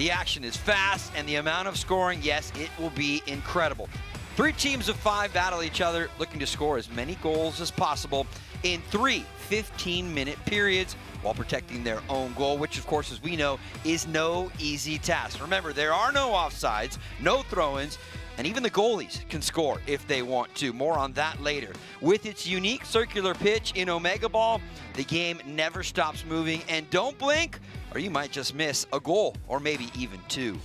The action is fast, and the amount of scoring, yes, it will be incredible. 3 teams of 5 battle each other, looking to score as many goals as possible in 3 15-minute periods while protecting their own goal, which, of course, as we know, is no easy task. Remember, there are no offsides, no throw-ins, and even the goalies can score if they want to. More on that later. With its unique circular pitch in OmegaBall, the game never stops moving, and don't blink, or you might just miss a goal, or maybe even 2.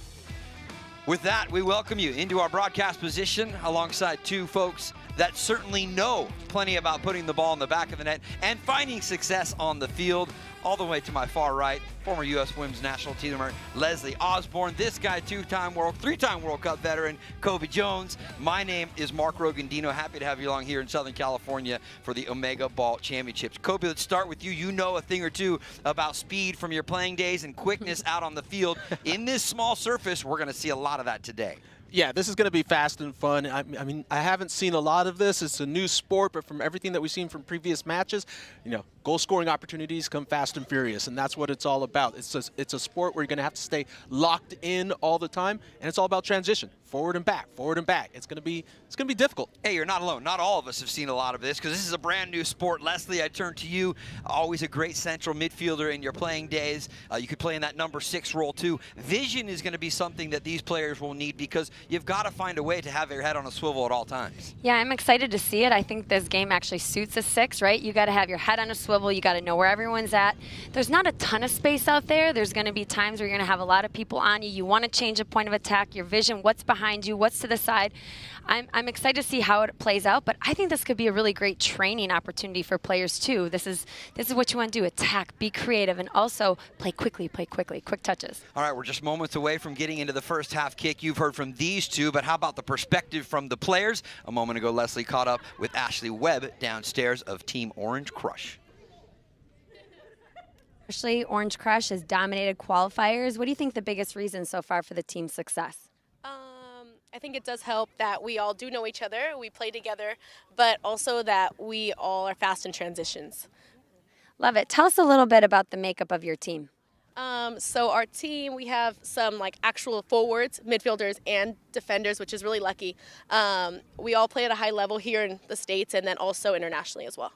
With that, we welcome you into our broadcast position alongside 2 folks that certainly know plenty about putting the ball in the back of the net and finding success on the field. All the way to my far right, former U.S. Women's National Teamer Leslie Osborne. This guy, 3-time World Cup veteran Kobe Jones. My name is Mark Rogandino. Happy to have you along here in Southern California for the OmegaBall Championships. Kobe, let's start with you. You know a thing or two about speed from your playing days and quickness out on the field. In this small surface, we're going to see a lot of that today. Yeah, this is going to be fast and fun. I mean, I haven't seen a lot of this. It's a new sport, but from everything that we've seen from previous matches, you know, goal-scoring opportunities come fast and furious, and that's what it's all about. It's a sport where you're going to have to stay locked in all the time, and it's all about transition, forward and back, forward and back. It's going to be difficult. Hey, you're not alone. Not all of us have seen a lot of this because this is a brand new sport. Leslie, I turn to you. Always a great central midfielder in your playing days. You could play in that number 6 role too. Vision is going to be something that these players will need because you've got to find a way to have your head on a swivel at all times. Yeah, I'm excited to see it. I think this game actually suits a 6, right? You got to have your head on a swivel. You got to know where everyone's at. There's not a ton of space out there. There's going to be times where you're going to have a lot of people on you. You want to change a point of attack, your vision, what's behind you, what's to the side. I'm excited to see how it plays out, but I think this could be a really great training opportunity for players too. This is what you want to do: attack, be creative, and also play quickly, quick touches. All right, we're just moments away from getting into the first half kick. You've heard from these 2, but how about the perspective from the players? A moment ago, Leslie caught up with Ashley Webb downstairs of Team Orange Crush. Ashley, Orange Crush has dominated qualifiers. What do you think the biggest reason so far for the team's success? I think it does help that we all do know each other, we play together, but also that we all are fast in transitions. Love it. Tell us a little bit about the makeup of your team. So our team, we have some like actual forwards, midfielders, and defenders, which is really lucky. We all play at a high level here in the States and then also internationally as well.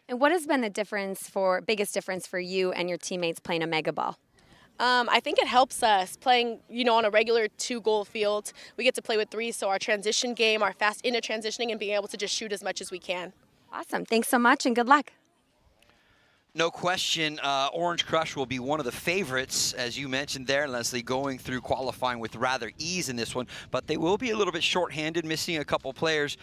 And what has been the biggest difference for you and your teammates playing OmegaBall? I think it helps us playing, on a regular 2-goal field. We get to play with 3, so our transition game, our fast into transitioning, and being able to just shoot as much as we can. Awesome. Thanks so much, and good luck. No question, Orange Crush will be one of the favorites, as you mentioned there, Leslie, going through qualifying with rather ease in this one. But they will be a little bit shorthanded, missing a couple players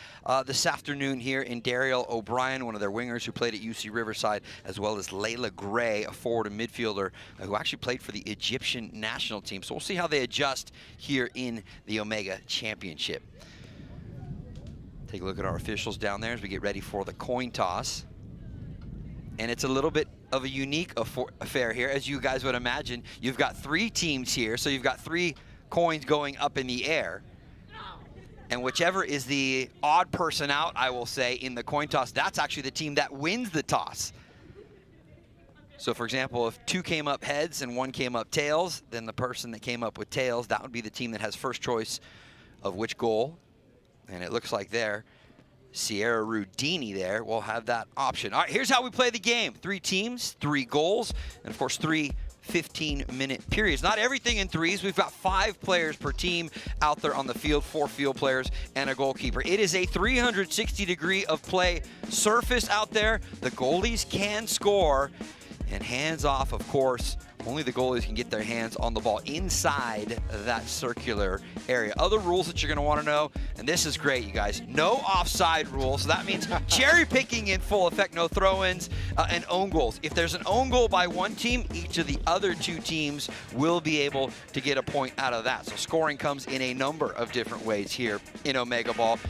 this afternoon here in Daryl O'Brien, one of their wingers who played at UC Riverside, as well as Layla Gray, a forward and midfielder who actually played for the Egyptian national team. So we'll see how they adjust here in the Omega Championship. Take a look at our officials down there as we get ready for the coin toss. And it's a little bit of a unique affair here, as you guys would imagine. You've got 3 teams here, so you've got 3 coins going up in the air. And whichever is the odd person out, I will say, in the coin toss, that's actually the team that wins the toss. So, for example, if 2 came up heads and 1 came up tails, then the person that came up with tails, that would be the team that has first choice of which goal. And it looks like there, Sierra Rudini there will have that option. All right, here's how we play the game. 3 teams, 3 goals, and of course 3 15-minute periods. Not everything in 3s. We've got 5 players per team out there on the field, 4 field players and a goalkeeper. It is a 360-degree of play surface out there. The goalies can score, and hands off, of course. Only the goalies can get their hands on the ball inside that circular area. Other rules that you're going to want to know, and this is great, you guys. No offside rules. So that means cherry picking in full effect, no throw-ins and own goals. If there's an own goal by one team, each of the other 2 teams will be able to get a point out of that. So scoring comes in a number of different ways here in OmegaBall.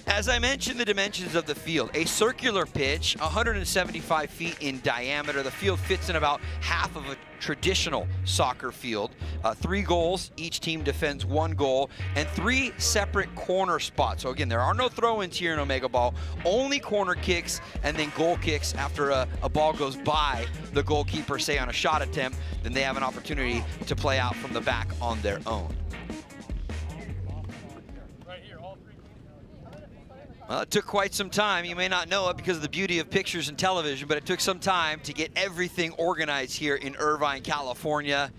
As I mentioned, the dimensions of the field, a circular pitch, 175 feet in diameter. The field fits in about half of a traditional soccer field. 3 goals, each team defends 1 goal, and 3 separate corner spots. So again, there are no throw-ins here in OmegaBall, only corner kicks and then goal kicks after a ball goes by the goalkeeper, say on a shot attempt, then they have an opportunity to play out from the back on their own. Well, it took quite some time. You may not know it because of the beauty of pictures and television, but it took some time to get everything organized here in Irvine, California,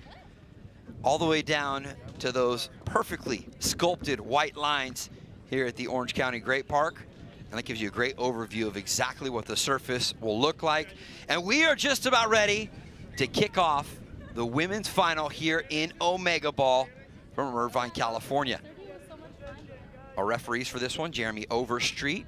all the way down to those perfectly sculpted white lines here at the Orange County Great Park. And that gives you a great overview of exactly what the surface will look like. And we are just about ready to kick off the women's final here in OmegaBall from Irvine, California. Our referees for this one, Jeremy Overstreet,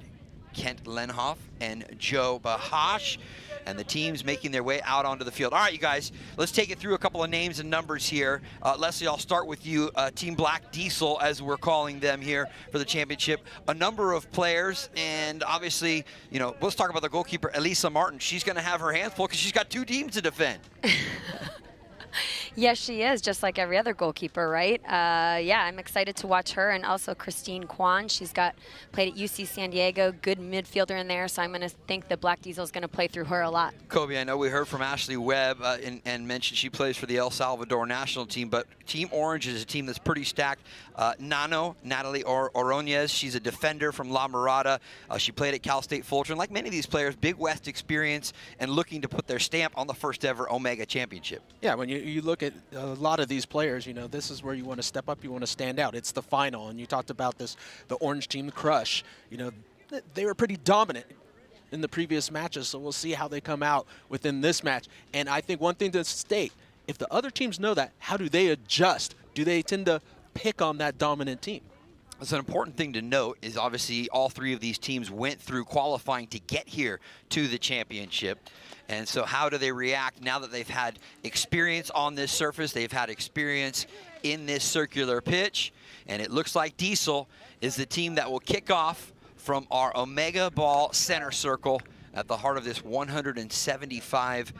Kent Lenhoff, and Joe Bahash. And the teams making their way out onto the field. All right, you guys, let's take it through a couple of names and numbers here. Leslie, I'll start with you. Team Black Diesel, as we're calling them here for the championship. A number of players, and obviously, you know, let's talk about the goalkeeper, Elisa Martin. She's going to have her hands full because she's got 2 teams to defend. Yes, she is, just like every other goalkeeper, right? Yeah, I'm excited to watch her, and also Christine Kwan. She's played at UC San Diego, good midfielder in there, so I'm going to think that Black Diesel is going to play through her a lot. Kobe, I know we heard from Ashley Webb and mentioned she plays for the El Salvador national team, but Team Orange is a team that's pretty stacked. Natalie Ordonez, she's a defender from La Mirada. She played at Cal State Vulture, and like many of these players, Big West experience and looking to put their stamp on the first ever Omega championship. Yeah, when you look at a lot of these players, you know, this is where you want to step up, you want to stand out. It's the final, and you talked about this, the Orange team, the Crush. You know, they were pretty dominant in the previous matches, so we'll see how they come out within this match. And I think one thing to state, if the other teams know that, how do they adjust? Do they tend to pick on that dominant team? So an important thing to note is obviously all 3 of these teams went through qualifying to get here to the championship. And so how do they react now that they've had experience on this surface? They've had experience in this circular pitch. And it looks like Diesel is the team that will kick off from our OmegaBall center circle at the heart of this 175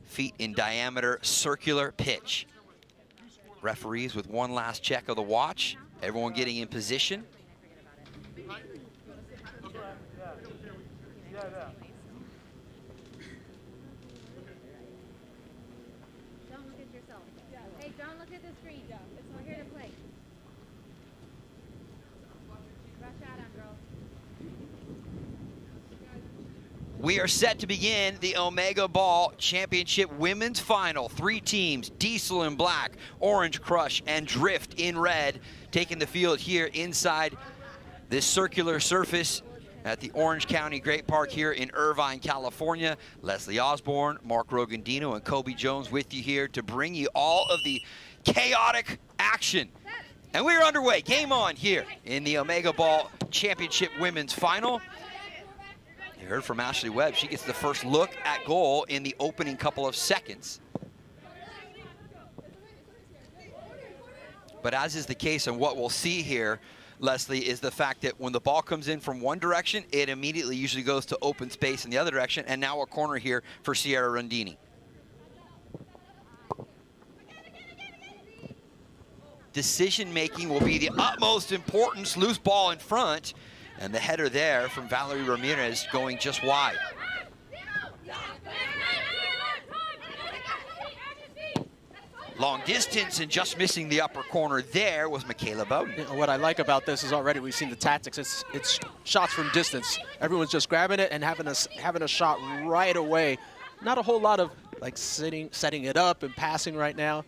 feet in diameter circular pitch. Referees with one last check of the watch. Everyone getting in position. We are set to begin the OmegaBall Championship Women's Final. 3 teams, Diesel in black, Orange Crush, and Drift in red, taking the field here inside this circular surface at the Orange County Great Park here in Irvine, California. Leslie Osborne, Mark Rogandino, and Kobe Jones with you here to bring you all of the chaotic action. And we're underway. Game on here in the OmegaBall Championship Women's Final. You heard from Ashley Webb. She gets the first look at goal in the opening couple of seconds. But as is the case, and what we'll see here, Leslie, is the fact that when the ball comes in from one direction, it immediately usually goes to open space in the other direction, and now a corner here for Sierra Rondini. Decision-making will be the utmost importance. Loose ball in front. And the header there from Valerie Ramirez going just wide. Long distance and just missing the upper corner there was Michaela Bowden. You know, what I like about this is already we've seen the tactics. It's shots from distance. Everyone's just grabbing it and having a shot right away. Not a whole lot of like setting it up and passing right now.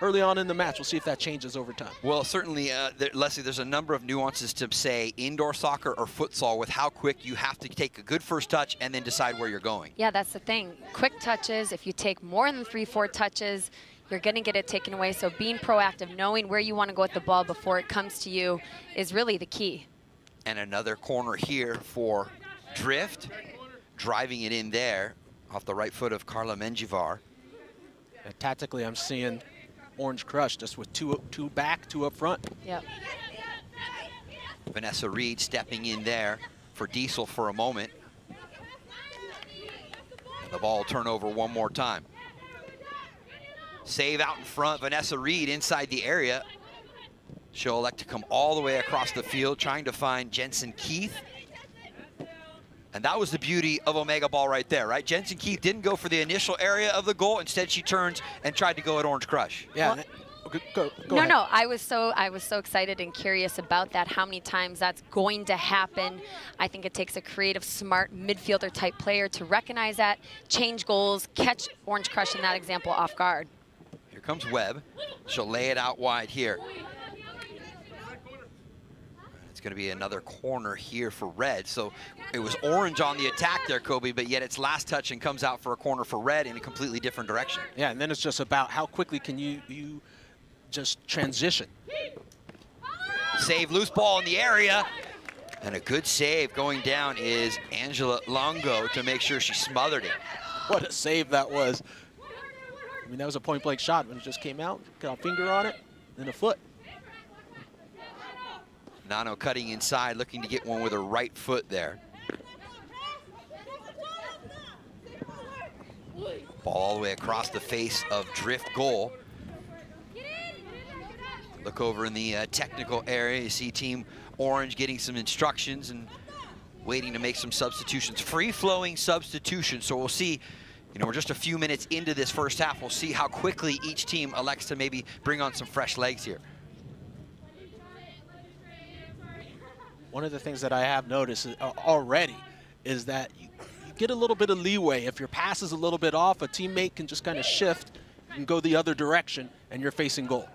Early on in the match, we'll see if that changes over time. Well, certainly, Leslie, there's a number of nuances to, say, indoor soccer or futsal with how quick you have to take a good first touch and then decide where you're going. Yeah, that's the thing. Quick touches, if you take more than 3-4 touches, you're going to get it taken away. So being proactive, knowing where you want to go with the ball before it comes to you is really the key. And another corner here for Drift, driving it in there off the right foot of Carla Menjivar. Tactically, I'm seeing Orange Crush just with two back, 2 up front. Yep. Vanessa Reed stepping in there for Diesel for a moment. And the ball will turn over one more time. Save out in front, Vanessa Reed inside the area. She'll elect to come all the way across the field, trying to find Jensen Keith. And that was the beauty of OmegaBall right there, right? Jensen Keith didn't go for the initial area of the goal. Instead, she turns and tried to go at Orange Crush. Yeah. Well, go ahead. No, I was so excited and curious about that, how many times that's going to happen. I think it takes a creative, smart midfielder type player to recognize that, change goals, catch Orange Crush in that example off guard. Here comes Webb. She'll lay it out wide here. It's going to be another corner here for Red. So it was Orange on the attack there, Kobe, but yet it's last touch and comes out for a corner for Red in a completely different direction. Yeah, and then it's just about how quickly can you just transition. Save, loose ball in the area. And a good save going down is Angela Longo to make sure she smothered it. What a save that was. I mean, that was a point-blank shot when it just came out. Got a finger on it, then a foot. Nano cutting inside, looking to get one with her right foot there. Ball all the way across the face of Drift goal. Look over in the technical area, you see Team Orange getting some instructions and waiting to make some substitutions. Free-flowing substitutions, so we'll see. You know, we're just a few minutes into this first half. We'll see how quickly each team elects to maybe bring on some fresh legs here. One of the things that I have noticed already is that you get a little bit of leeway. If your pass is a little bit off, a teammate can just kind of shift and go the other direction, and you're facing goal.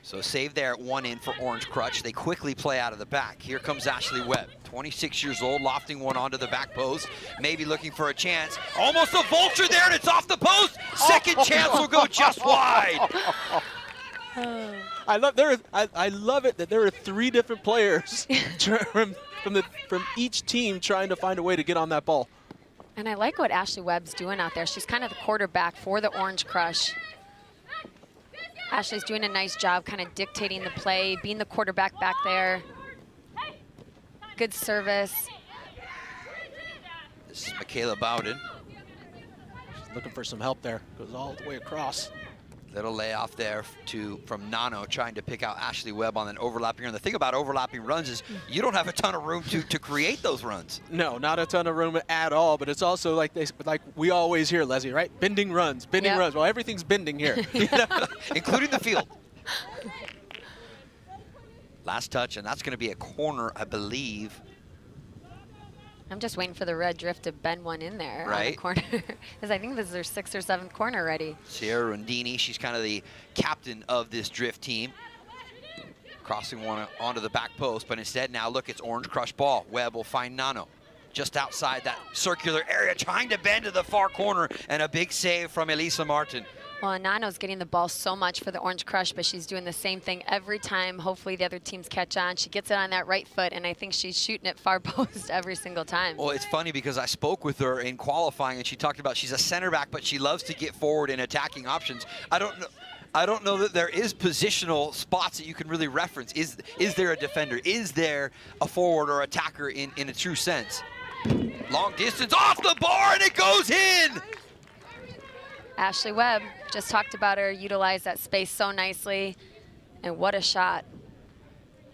So save there at one in for Orange Crutch. They quickly play out of the back. Here comes Ashley Webb, 26 years old, lofting one onto the back post, maybe looking for a chance. Almost a vulture there, and it's off the post. Second chance will go just wide. I love it that there are three different players from each team trying to find a way to get on that ball. And I like what Ashley Webb's doing out there. She's kind of the quarterback for the Orange Crush. Ashley's doing a nice job kind of dictating the play, being the quarterback back there. Good service. This is Michaela Bowden. She's looking for some help there. Goes all the way across. Little layoff there from Nano, trying to pick out Ashley Webb on an overlapping run. The thing about overlapping runs is you don't have a ton of room to create those runs. No, not a ton of room at all, but it's also like we always hear, Leslie, right? Bending runs, bending runs. Well, everything's bending here. You know? Including the field. Last touch, and that's going to be a corner, I believe. I'm just waiting for the Red Drift to bend one in there on the corner. Because I think this is their 6th or 7th corner already. Sierra Rondini, she's kind of the captain of this Drift team. Crossing one onto the back post, but instead now look, it's Orange Crush ball. Webb will find Nano just outside that circular area, trying to bend to the far corner, and a big save from Elisa Martin. Well, Nano's getting the ball so much for the Orange Crush, but she's doing the same thing every time. Hopefully the other teams catch on. She gets it on that right foot, and I think she's shooting it far post every single time. Well, it's funny because I spoke with her in qualifying, and she talked about she's a center back, but she loves to get forward in attacking options. I don't know that there is positional spots that you can really reference. Is there a defender? Is there a forward or attacker in a true sense? Long distance off the bar, and it goes in! Ashley Webb, just talked about her, utilized that space so nicely, and what a shot.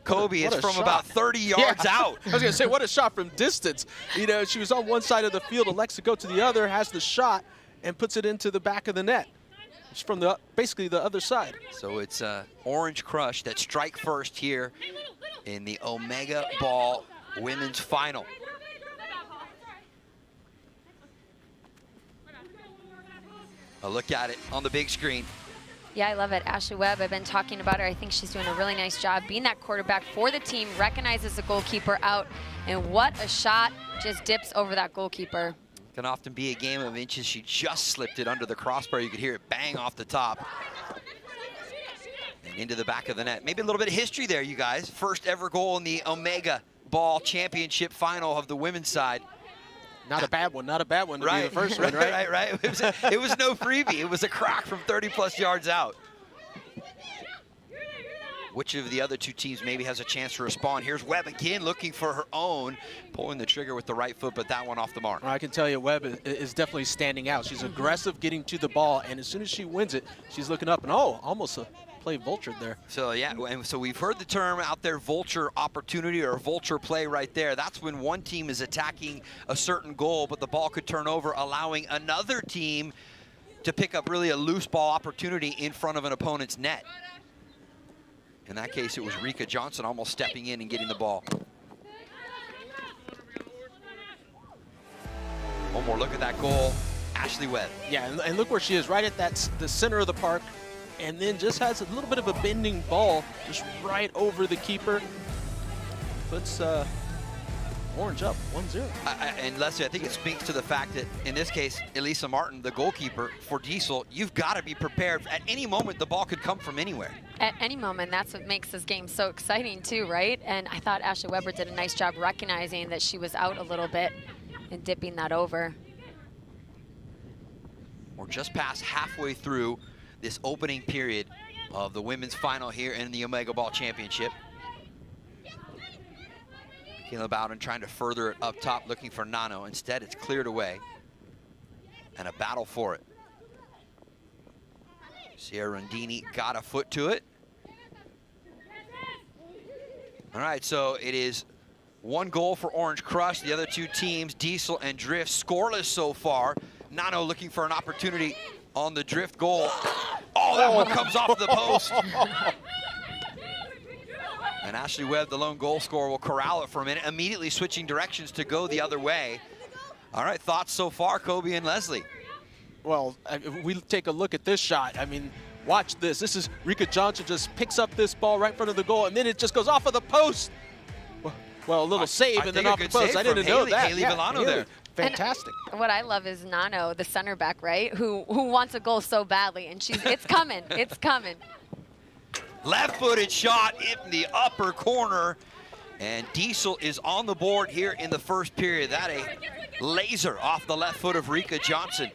Kobe, it's from about 30 yards out. I was going to say, what a shot from distance. You know, she was on one side of the field, elects to go to the other, has the shot, and puts it into the back of the net. It's from basically the other side. So it's Orange Crush that strike first here in the OmegaBall Women's Final. A look at it on the big screen. Yeah, I love it. Ashley Webb, I've been talking about her. I think she's doing a really nice job being that quarterback for the team, recognizes the goalkeeper out, and what a shot, just dips over that goalkeeper. Can often be a game of inches. She just slipped it under the crossbar. You could hear it bang off the top and into the back of the net. Maybe a little bit of history there, you guys. First ever goal in the OmegaBall Championship final of the women's side. Not a bad one, not a bad one to be the first one, right? Right. It was no freebie. It was a crack from 30-plus yards out. which of the other two teams maybe has a chance to respond. Here's Webb again looking for her own, pulling the trigger with the right foot, but that one off the mark. I can tell you Webb is definitely standing out. She's aggressive getting to the ball, and as soon as she wins it, she's looking up and, oh, almost a play Vulture there. So, yeah, and so we've heard the term out there, Vulture opportunity or Vulture play right there. That's when one team is attacking a certain goal, but the ball could turn over, allowing another team to pick up really a loose ball opportunity in front of an opponent's net. In that case, it was Rika Johnson almost stepping in and getting the ball. One more look at that goal, Ashley Webb. Yeah, and look where she is, right at the center of the park, and then just has a little bit of a bending ball just right over the keeper. Puts Orange up 1-0. And Leslie, I think it speaks to the fact that, in this case, Elisa Martin, the goalkeeper for Diesel, you've got to be prepared. At any moment, the ball could come from anywhere. At any moment, that's what makes this game so exciting too, right? And I thought Ashley Weber did a nice job recognizing that she was out a little bit and dipping that over. We're just past halfway through this opening period of the women's final here in the OmegaBall Championship. Caleb Bowden trying to further it up top, looking for Nano. Instead, it's cleared away. And a battle for it. Sierra Rondini got a foot to it. All right, so it is 1 goal for Orange Crush. The other two teams, Diesel and Drift, scoreless so far. Nano looking for an opportunity on the Drift goal. Oh, that one comes off the post. And Ashley Webb, the lone goal scorer, will corral it for a minute, immediately switching directions to go the other way. All right, thoughts so far, Kobe and Leslie? Well, if we take a look at this shot, I mean, watch this. This is Rika Johnson just picks up this ball right in front of the goal, and then it just goes off of the post. Well, a little save and then off the post. I didn't know that. Haley Villano there. Fantastic. And what I love is Nano, the center back, right, who wants a goal so badly, and it's coming, it's coming. Left-footed shot in the upper corner, and Diesel is on the board here in the first period. That a laser off the left foot of Rika Johnson.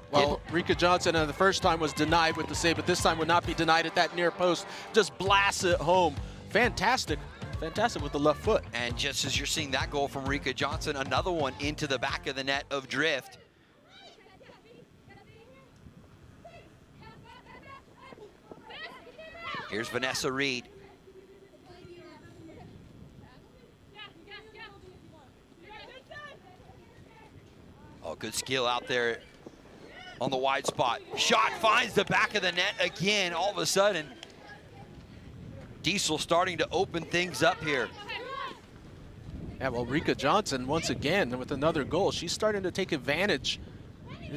Well, Rika Johnson the first time was denied with the save, but this time would not be denied at that near post. Just blasts it home. Fantastic. Fantastic with the left foot. And just as you're seeing that goal from Rika Johnson, another one into the back of the net of Drift. Here's Vanessa Reed. Oh, good skill out there on the wide spot. Shot finds the back of the net again. All of a sudden, Diesel starting to open things up here. Yeah, well, Rika Johnson, once again, with another goal, she's starting to take advantage.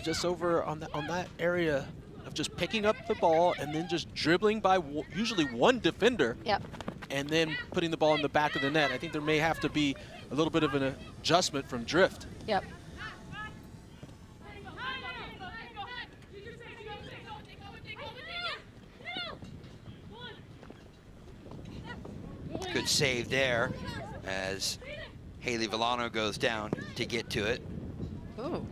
Just over on that area of just picking up the ball and then just dribbling by usually one defender. Yep. And then putting the ball in the back of the net. I think there may have to be a little bit of an adjustment from Drift. Yep. Good save there as Haley Villano goes down to get to it. Ooh.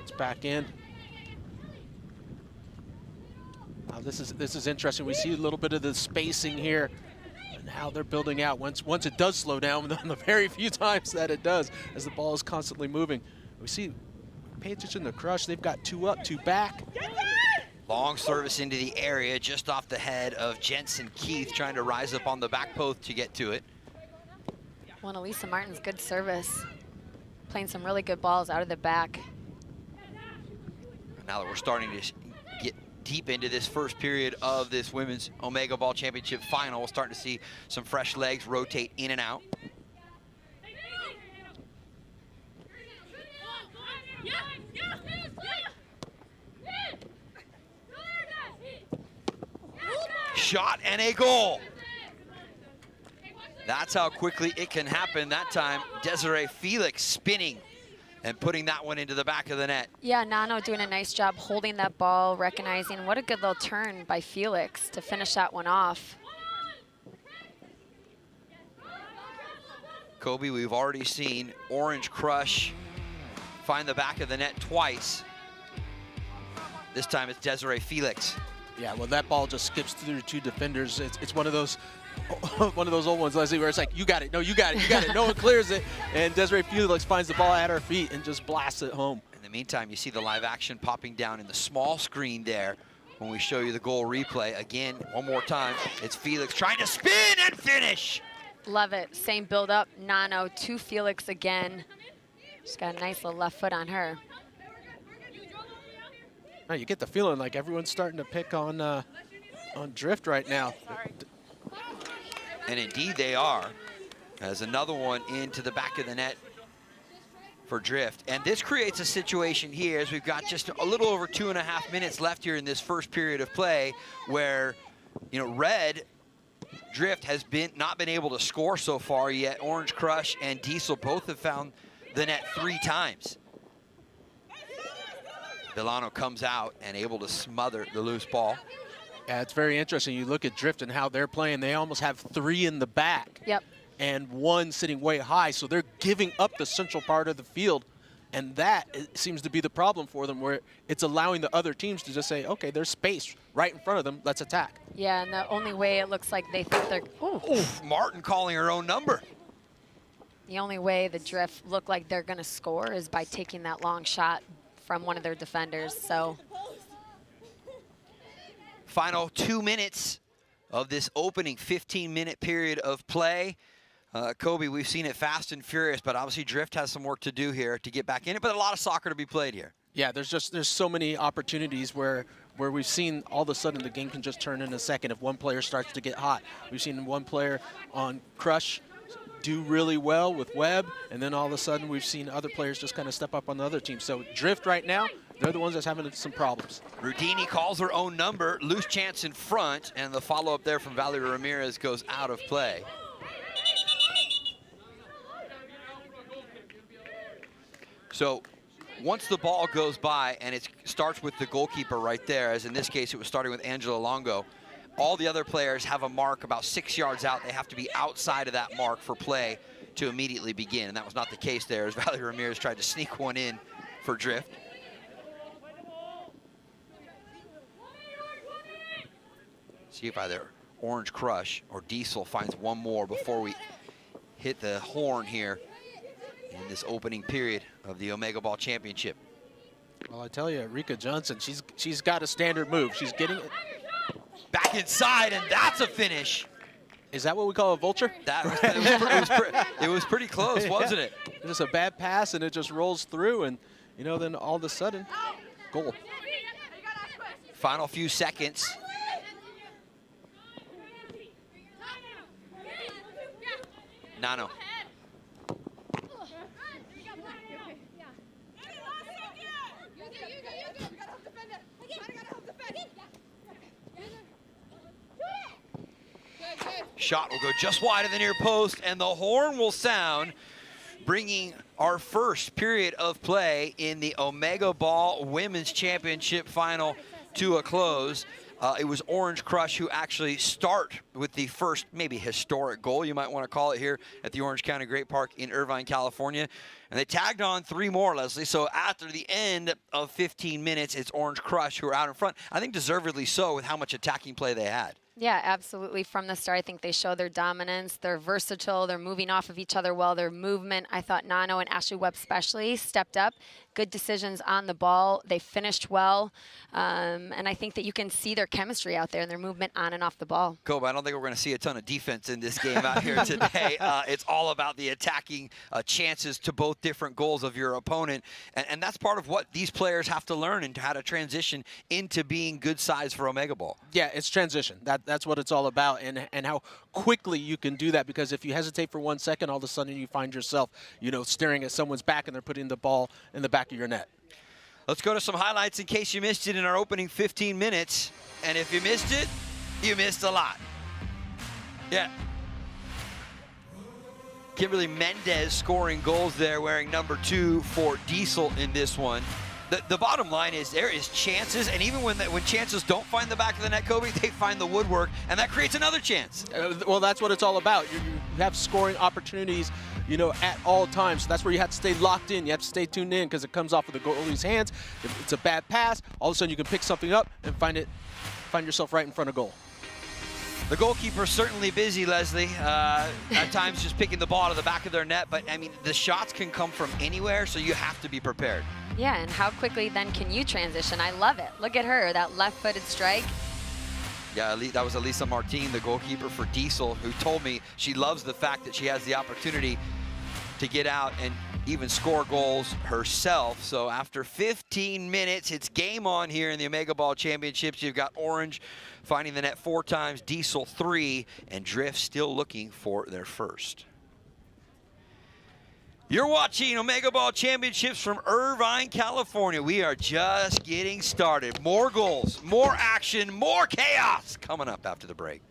It's back in. Now this is interesting. We see a little bit of the spacing here and how they're building out. Once it does slow down, on the very few times that it does, as the ball is constantly moving. We see, pay attention to Crush. They've got 2 up, 2 back. Long service into the area, just off the head of Jensen Keith, trying to rise up on the back post to get to it. Well, Elisa Martin's good service. Playing some really good balls out of the back. Now that we're starting to get deep into this first period of this Women's OmegaBall Championship final, we're starting to see some fresh legs rotate in and out. Shot and a goal. That's how quickly it can happen. That time, Desiree Felix spinning and putting that one into the back of the net. Yeah, Nano doing a nice job holding that ball, recognizing what a good little turn by Felix to finish that one off. Kobe, we've already seen Orange Crush find the back of the net twice. This time it's Desiree Felix. Yeah, well, that ball just skips through 2 defenders. It's one of those old ones, Leslie, where it's like, you got it, no, you got it, you got it. No one clears it, and Desiree Felix finds the ball at her feet and just blasts it home. In the meantime, you see the live action popping down in the small screen there when we show you the goal replay. Again, one more time, it's Felix trying to spin and finish. Love it. Same build up. Nano to Felix again. She's got a nice little left foot on her. Now you get the feeling like everyone's starting to pick on Drift right now. And indeed they are. As another one into the back of the net for Drift. And this creates a situation here as we've got just a little over 2.5 minutes left here in this first period of play where, you know, Red Drift has not been able to score so far yet. Orange Crush and Diesel both have found the net 3 times. Villano comes out and able to smother the loose ball. Yeah, it's very interesting. You look at Drift and how they're playing. They almost have 3 in the back. Yep. And 1 sitting way high, so they're giving up the central part of the field. And that seems to be the problem for them, where it's allowing the other teams to just say, okay, there's space right in front of them, let's attack. Yeah, and the only way it looks like they think they're... Oof, Martin calling her own number. The only way the Drift look like they're going to score is by taking that long shot from one of their defenders, so... Final 2 minutes of this opening 15-minute period of play. Kobe, we've seen it fast and furious, but obviously Drift has some work to do here to get back in it, but a lot of soccer to be played here. Yeah, there's so many opportunities where we've seen all of a sudden the game can just turn in a second if one player starts to get hot. We've seen one player on Crush do really well with Webb, and then all of a sudden we've seen other players just kind of step up on the other team. So Drift right now, they're the ones that's having some problems. Rudini calls her own number, loose chance in front, and the follow-up there from Valerie Ramirez goes out of play. So once the ball goes by, and it starts with the goalkeeper right there, as in this case it was starting with Angela Longo, all the other players have a mark about 6 yards out. They have to be outside of that mark for play to immediately begin, and that was not the case there as Valerie Ramirez tried to sneak one in for Drift. See if either Orange Crush or Diesel finds one more before we hit the horn here in this opening period of the OmegaBall Championship. Well, I tell you, Rika Johnson, she's got a standard move. She's getting it back inside, and that's a finish. Is that what we call a vulture? It was pretty close, wasn't it? Just a bad pass, and it just rolls through, and you know, then all of a sudden, goal. Final few seconds. Nano. Shot will go just wide of the near post, and the horn will sound, bringing our first period of play in the OmegaBall Women's Championship final to a close. It was Orange Crush who actually start with the first, maybe historic goal, you might want to call it, here at the Orange County Great Park in Irvine, California. And they tagged on 3 more, Leslie. So after the end of 15 minutes, it's Orange Crush who are out in front. I think deservedly so with how much attacking play they had. Yeah, absolutely. From the start, I think they show their dominance. They're versatile. They're moving off of each other well. Their movement, I thought Nano and Ashley Webb especially stepped up. Good decisions on the ball. They finished well. And I think that you can see their chemistry out there and their movement on and off the ball. Kobe, I don't think we're going to see a ton of defense in this game out here today. It's all about the attacking chances to both different goals of your opponent. And that's part of what these players have to learn and how to transition into being good size for OmegaBall. Yeah, it's transition. That's what it's all about, and how quickly you can do that, because if you hesitate for 1 second, all of a sudden you find yourself, you know, staring at someone's back and they're putting the ball in the back of your net. Let's go to some highlights in case you missed it in our opening 15 minutes. And if you missed it, you missed a lot. Yeah. Kimberly Mendez scoring goals there, wearing number 2 for Diesel in this one. The bottom line is there is chances, and even when chances don't find the back of the net, Kobe, they find the woodwork, and that creates another chance. Well, that's what it's all about. You have scoring opportunities you know, at all times. So that's where you have to stay locked in. You have to stay tuned in because it comes off of the goalie's hands. If it's a bad pass, all of a sudden you can pick something up and find yourself right in front of goal. The goalkeeper's certainly busy, Leslie. At times just picking the ball out of the back of their net, but I mean, the shots can come from anywhere, so you have to be prepared. Yeah, and how quickly then can you transition? I love it. Look at her, that left-footed strike. Yeah, that was Elisa Martin, the goalkeeper for Diesel, who told me she loves the fact that she has the opportunity to get out and even score goals herself. So after 15 minutes, it's game on here in the OmegaBall Championships. You've got Orange finding the net 4 times, Diesel 3, and Drift still looking for their first. You're watching OmegaBall Championships from Irvine, California. We are just getting started. More goals, more action, more chaos coming up after the break.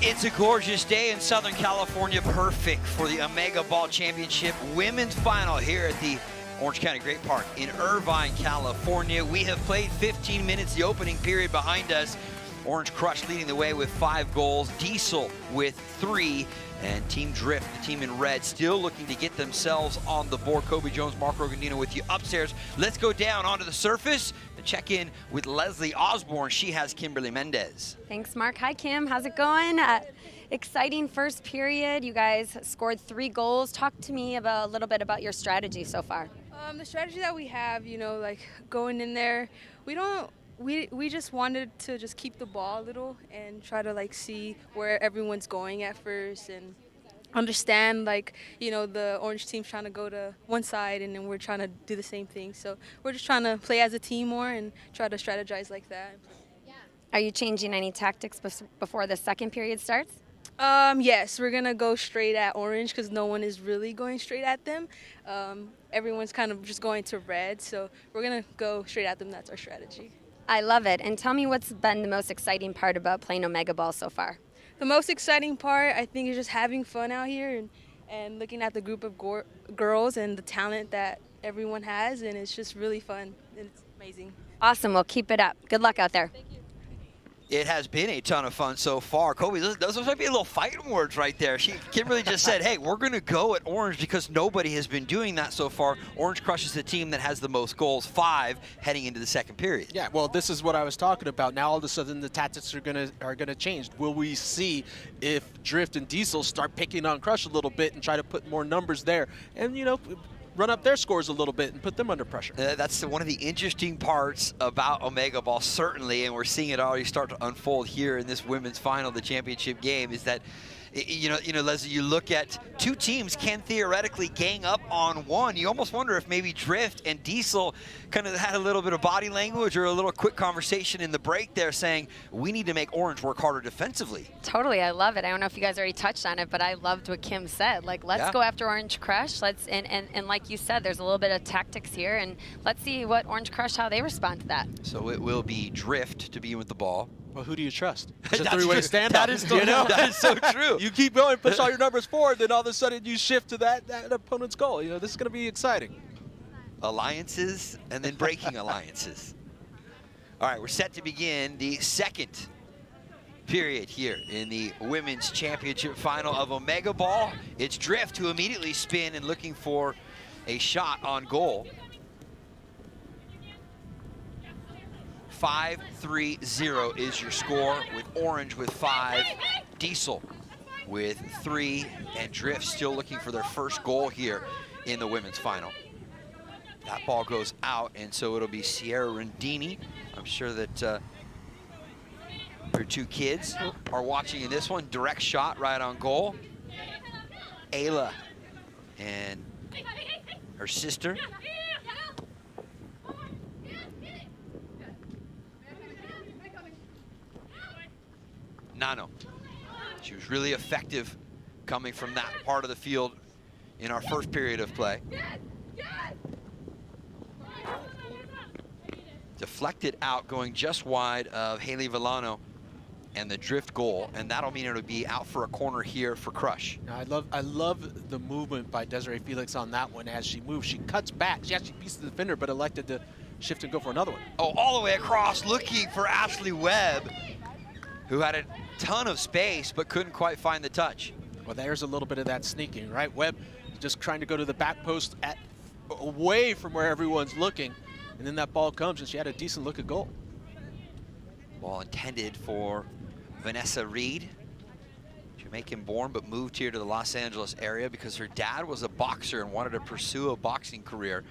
It's a gorgeous day in Southern California, perfect for the OmegaBall Championship Women's Final here at the Orange County Great Park in Irvine, California. We have played 15 minutes, the opening period behind us. Orange Crush leading the way with 5 goals, Diesel with 3, and Team Drift, the team in red, still looking to get themselves on the board. Kobe Jones, Mark Rogandino with you upstairs. Let's go down onto the surface and check in with Leslie Osborne. She has Kimberly Mendez. Thanks, Mark. Hi, Kim. How's it going? Exciting first period. You guys scored 3 goals. Talk to me about a little bit about your strategy so far. The strategy that we have, like going in there, we just wanted to just keep the ball a little and try to see where everyone's going at first and understand the orange team's trying to go to one side and then we're trying to do the same thing. So we're just trying to play as a team more and try to strategize like that. Are you changing any tactics before the second period starts? Yes, we're going to go straight at orange because no one is really going straight at them. Everyone's kind of just going to red, so we're going to go straight at them. That's our strategy. I love it. And tell me what's been the most exciting part about playing OmegaBall so far? The most exciting part, I think, is just having fun out here and looking at the group of girls and the talent that everyone has, and it's just really fun. It's amazing. Awesome. Well, keep it up. Good luck out there. Thank you. It has been a ton of fun so far. Kobe, those might be a little fighting words right there. Kimberly just said, hey, we're going to go at Orange because nobody has been doing that so far. Orange Crush is the team that has the most goals, 5, heading into the second period. Yeah, well, this is what I was talking about. Now all of a sudden the tactics are gonna change. Will we see if Drift and Diesel start picking on Crush a little bit and try to put more numbers there and, run up their scores a little bit and put them under pressure? That's one of the interesting parts about OmegaBall, certainly, and we're seeing it already start to unfold here in this women's final, the championship game, is that Leslie, you look at 2 teams can theoretically gang up on one. You almost wonder if maybe Drift and Diesel kind of had a little bit of body language or a little quick conversation in the break there saying, we need to make Orange work harder defensively. Totally. I love it. I don't know if you guys already touched on it, but I loved what Kim said. Let's go after Orange Crush. And like you said, there's a little bit of tactics here, and let's see what Orange Crush, how they respond to that. So it will be Drift to be with the ball. Well, who do you trust? It's a That's 3-way true. stand That is so true. You keep going, push all your numbers forward, then all of a sudden you shift to that opponent's goal. This is going to be exciting. Alliances and then breaking alliances. All right, we're set to begin the second period here in the women's championship final of OmegaBall. It's Drift who immediately spin and looking for a shot on goal. 5-3-0 is your score, with Orange with 5, Diesel with 3, and Drift still looking for their first goal here in the women's final. That ball goes out, and so it'll be Sierra Rendini. I'm sure that your 2 kids are watching in this one. Direct shot right on goal. Ayla and her sister. Nano. She was really effective coming from that part of the field in our first period of play. Deflected out, going just wide of Haley Villano and the Drift goal, and that'll mean it'll be out for a corner here for Crush. Now, I love the movement by Desiree Felix on that one. As she moves, she cuts back. She actually beats the defender, but elected to shift and go for another one. Oh, all the way across, looking for Ashley Webb, who had a ton of space but couldn't quite find the touch. Well, there's a little bit of that sneaking, right? Webb just trying to go to the back post away from where everyone's looking, and then that ball comes, and she had a decent look at goal. Ball intended for Vanessa Reed, Jamaican-born, but moved here to the Los Angeles area because her dad was a boxer and wanted to pursue a boxing career.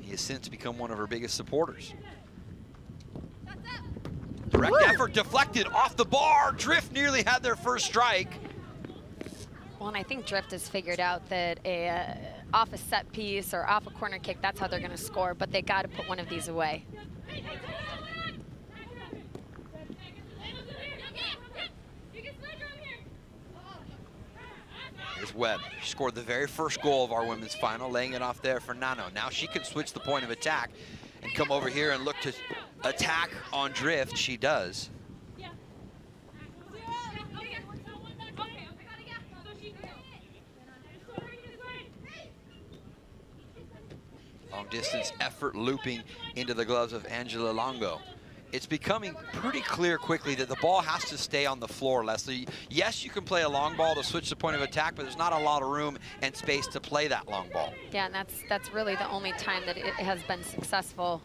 He has since become one of her biggest supporters. Direct effort deflected off the bar. Drift nearly had their first strike. Well, and I think Drift has figured out that off a set piece or off a corner kick, that's how they're going to score, but they got to put one of these away. Here's Webb. She scored the very first goal of our women's final, laying it off there for Nano. Now she can switch the point of attack and come over here and look to attack on Drift. She does. Long distance effort looping into the gloves of Angela Longo. It's becoming pretty clear quickly that the ball has to stay on the floor, Leslie. Yes, you can play a long ball to switch the point of attack, but there's not a lot of room and space to play that long ball. Yeah, and that's really the only time that it has been successful.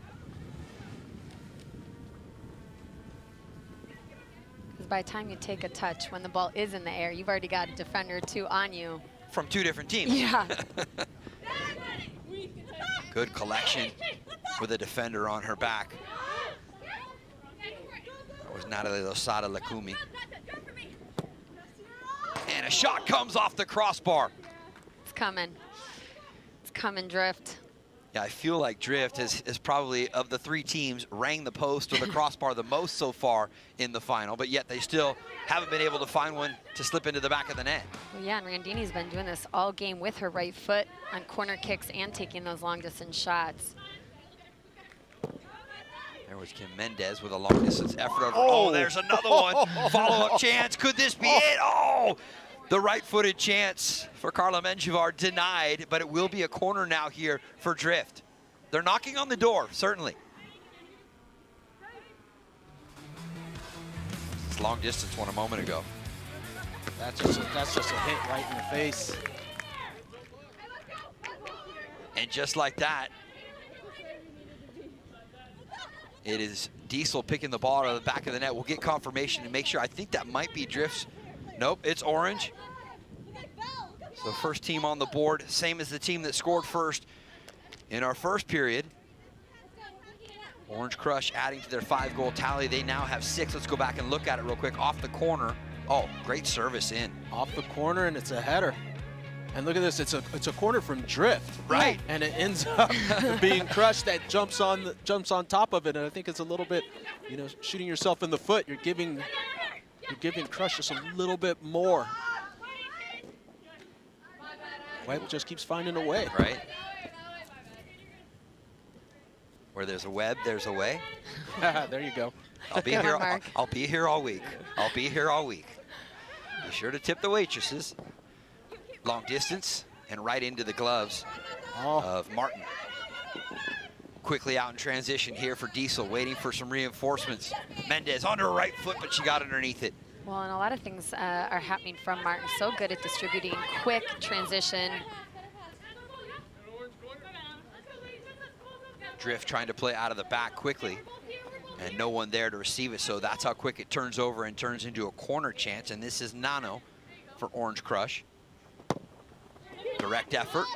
Because by the time you take a touch, when the ball is in the air, you've already got a defender or two on you. From two different teams. Yeah. Good collection with a defender on her back. That was Natalie Losada Lacumi. And a shot comes off the crossbar. It's coming. It's coming, Drift. Yeah, I feel like Drift is probably, of the three teams, rang the post or the crossbar the most so far in the final, but yet they still haven't been able to find one to slip into the back of the net. Well, yeah, and Randini's been doing this all game with her right foot on corner kicks and taking those long-distance shots. There was Kim Mendez with a long-distance effort over. Oh, there's another one. Follow-up chance. Could this be it? Oh! The right-footed chance for Carla Menjivar denied, but it will be a corner now here for Drift. They're knocking on the door, certainly. It's long distance one a moment ago. That's just a hit right in the face. And just like that, it is Diesel picking the ball out of the back of the net. We'll get confirmation to make sure. I think that might be Drift's. Nope, it's Orange. So first team on the board, same as the team that scored first in our first period. Orange Crush adding to their 5-goal tally. They now have 6. Let's go back and look at it real quick. Off the corner. Oh, great service in. Off the corner, and it's a header. And look at this, it's a corner from Drift. Right. And it ends up being Crush that jumps on top of it. And I think it's a little bit, you know, shooting yourself in the foot. You're giving Crush just a little bit more. Webb just keeps finding a way. Right. Where there's a web, there's a way. There you go. I'll be here. I'll be here all week. I'll be here all week. Be sure to tip the waitresses. Long distance and right into the gloves of Martin. Quickly out in transition here for Diesel, waiting for some reinforcements. Mendez on her right foot, but she got underneath it. Well, and a lot of things are happening from Martin. So good at distributing quick transition. Drift trying to play out of the back quickly, and no one there to receive it, so that's how quick it turns over and turns into a corner chance, and this is Nano for Orange Crush. Direct effort.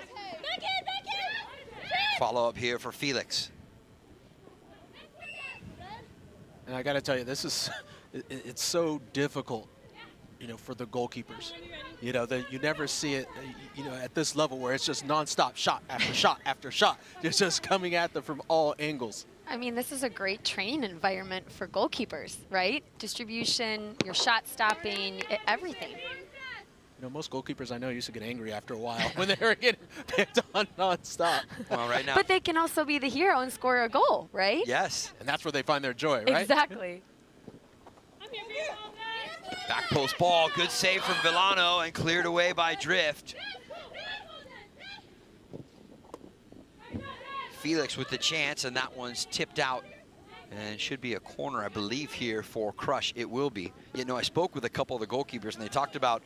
Follow up here for Felix. And I got to tell you, this is, it's so difficult, you know, for the goalkeepers. You know, that you never see it, you know, at this level where it's just nonstop shot after shot after shot. It's just coming at them from all angles. I mean, this is a great training environment for goalkeepers, right? Distribution, your shot stopping, everything. You know, most goalkeepers I know used to get angry after a while when they were getting picked on nonstop. Well, right now. But they can also be the hero and score a goal, right? Yes. And that's where they find their joy, right? Exactly. Back post ball, good save from Villano and cleared away by Drift. Felix with the chance, and that one's tipped out. And it should be a corner, I believe, here for Crush. It will be. You know, I spoke with a couple of the goalkeepers, and they talked about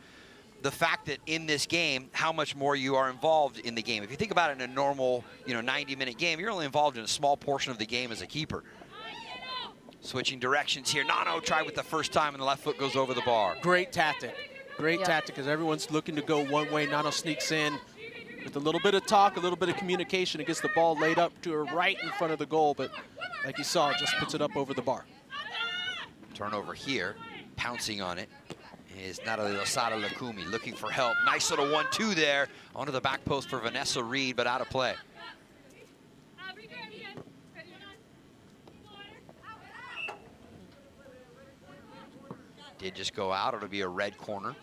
the fact that in this game, how much more you are involved in the game. If you think about it in a normal, 90-minute game, you're only involved in a small portion of the game as a keeper. Switching directions here. Nano tried with the first time, and the left foot goes over the bar. Great tactic. Great tactic, because everyone's looking to go one way. Nano sneaks in with a little bit of talk, a little bit of communication. It gets the ball laid up to her right in front of the goal, but like you saw, just puts it up over the bar. Turnover here, pouncing on it is Natalie Losada Lacumi looking for help. Nice little 1-2 there onto the back post for Vanessa Reed, but out of play. Did just go out. It'll be a red corner.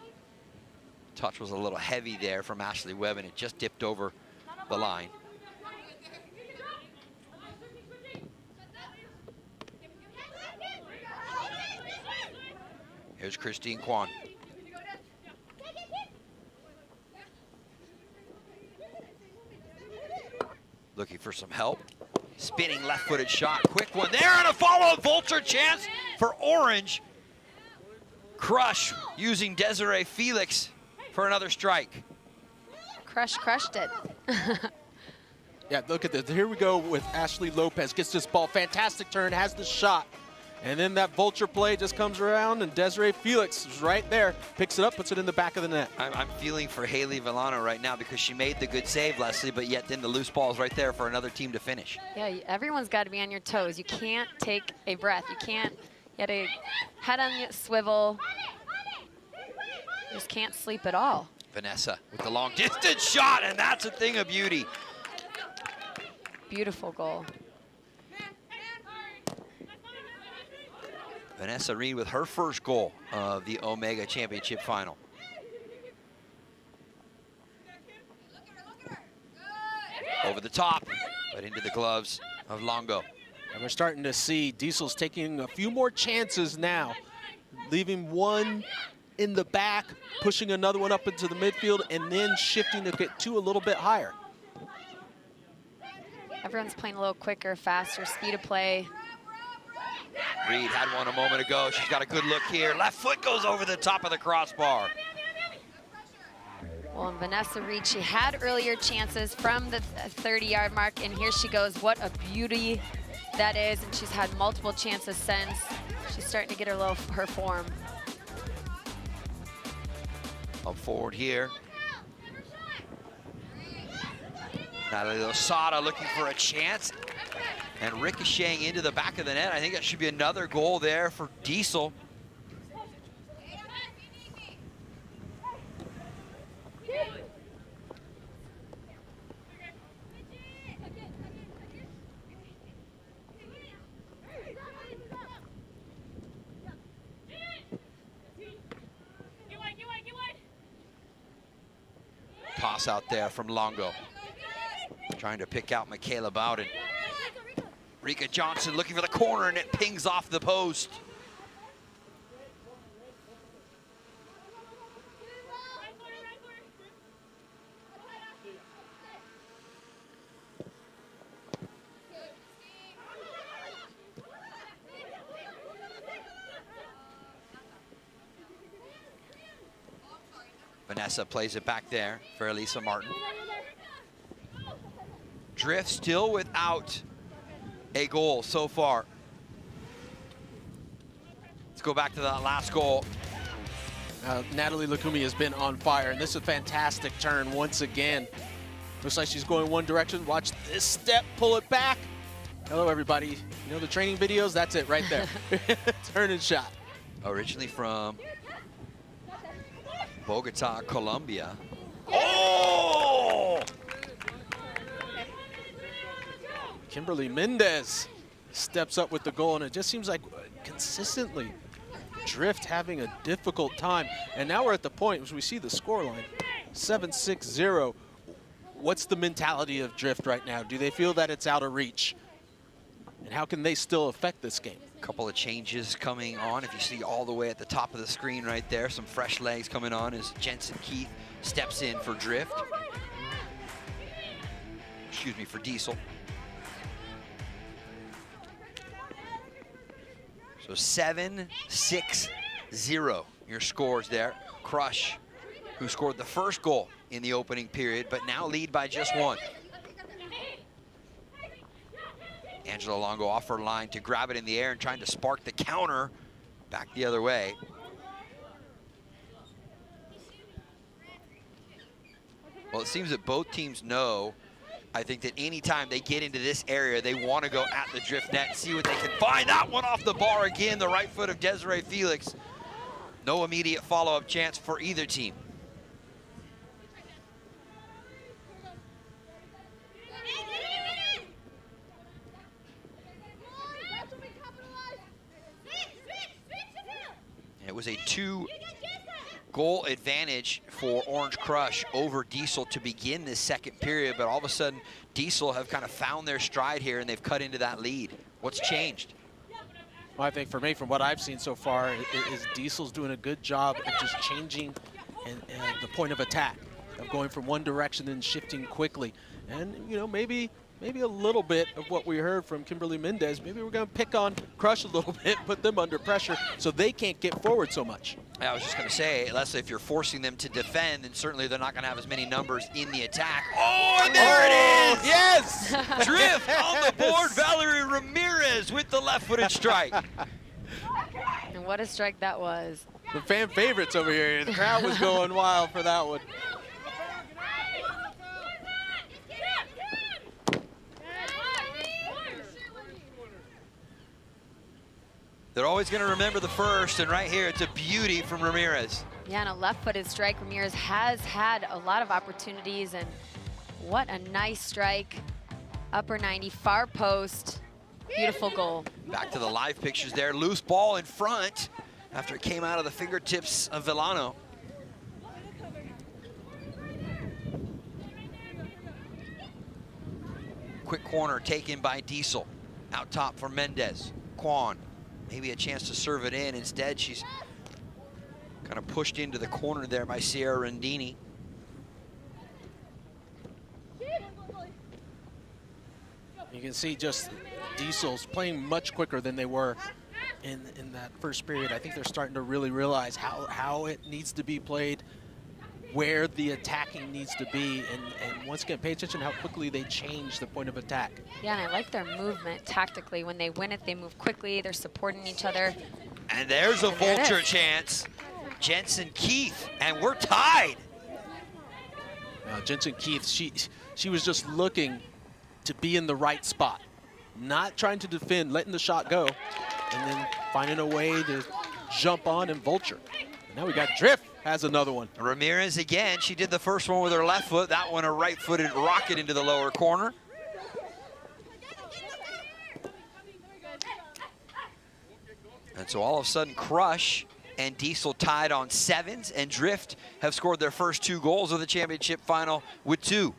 Touch was a little heavy there from Ashley Webb, and it just dipped over the line. Here's Christine Kwan. Looking for some help. Spinning left-footed shot. Quick one there, and a follow-up Vulture chance for Orange. Crush using Desiree Felix for another strike. Crush crushed it. Yeah, look at this. Here we go with Ashley Lopez. Gets this ball. Fantastic turn. Has the shot. And then that Vulture play just comes around, and Desiree Felix is right there. Picks it up, puts it in the back of the net. I'm feeling for Haley Villano right now because she made the good save, Leslie, but yet then the loose ball is right there for another team to finish. Yeah, everyone's got to be on your toes. You can't take a breath. You can't, you got to head on your swivel. You just can't sleep at all. Vanessa with the long distance shot, and that's a thing of beauty. Beautiful goal. Vanessa Reed with her first goal of the Omega Championship Final. Over the top, but into the gloves of Longo. And we're starting to see Diesel's taking a few more chances now, leaving one in the back, pushing another one up into the midfield, and then shifting to get two a little bit higher. Everyone's playing a little quicker, faster, speed of play. Reed had one a moment ago. She's got a good look here. Left foot goes over the top of the crossbar. Well, and Vanessa Reed, she had earlier chances from the 30-yard mark, and here she goes. What a beauty that is, and she's had multiple chances since. She's starting to get her form. Up forward here. Natalie Losada looking for a chance. And ricocheting into the back of the net. I think that should be another goal there for Diesel. Toss out there from Longo. Trying to pick out Michaela Bowden. Rika Johnson looking for the corner, and it pings off the post. Vanessa plays it back there for Elisa Martin. Drift still without a goal so far. Let's go back to that last goal. Natalie Lukumi has been on fire, and this is a fantastic turn once again. Looks like she's going one direction. Watch this step, pull it back. Hello, everybody. You know the training videos? That's it right there. Turn and shot. Originally from Bogota, Colombia. Oh! Kimberly Mendez steps up with the goal, and it just seems like consistently Drift having a difficult time. And now we're at the point as we see the scoreline, 7-6-0. What's the mentality of Drift right now? Do they feel that it's out of reach? And how can they still affect this game? A couple of changes coming on. If you see all the way at the top of the screen right there, some fresh legs coming on as Jensen Keith steps in for Drift. Excuse me, for Diesel. So 7-6-0, your scores there. Crush, who scored the first goal in the opening period, but now lead by just one. Angela Longo off her line to grab it in the air and trying to spark the counter back the other way. Well, it seems that both teams know, I think, that anytime they get into this area, they want to go at the Drift net and see what they can find. That one off the bar again, the right foot of Desiree Felix. No immediate follow-up chance for either team. It was a 2-goal advantage for Orange Crush over Diesel to begin this second period, but all of a sudden Diesel have kind of found their stride here and they've cut into that lead. What's changed? Well, I think for me, from what I've seen so far, is Diesel's doing a good job of just changing the point of attack, of going from one direction and shifting quickly. And, you know, maybe maybe a little bit of what we heard from Kimberly Mendez. Maybe we're going to pick on Crush a little bit, put them under pressure so they can't get forward so much. I was just going to say, Leslie, if you're forcing them to defend, then certainly they're not going to have as many numbers in the attack. Oh, and there it is! Yes! Drift on the board. Valerie Ramirez with the left-footed strike. And what a strike that was. The fan favorites over here. The crowd was going wild for that one. They're always going to remember the first, and right here, it's a beauty from Ramirez. Yeah, and a left-footed strike. Ramirez has had a lot of opportunities, and what a nice strike. Upper 90, far post. Beautiful goal. Back to the live pictures there. Loose ball in front after it came out of the fingertips of Villano. Quick corner taken by Diesel. Out top for Mendez. Quan. Maybe a chance to serve it in. Instead, she's kind of pushed into the corner there by Sierra Rendini. You can see just Diesel's playing much quicker than they were in that first period. I think they're starting to really realize how it needs to be played, where the attacking needs to be, and once again, pay attention how quickly they change the point of attack. Yeah, and I like their movement tactically. When they win it, they move quickly. They're supporting each other. And there's a Vulture chance. Jensen Keith, and we're tied. Jensen Keith, she was just looking to be in the right spot, not trying to defend, letting the shot go, and then finding a way to jump on and Vulture. And now we got Drift. Has another one. Ramirez again. She did the first one with her left foot. That one a right-footed rocket into the lower corner. And so all of a sudden, Crush and Diesel tied on 7s, and Drift have scored their first 2 goals of the championship final with 2.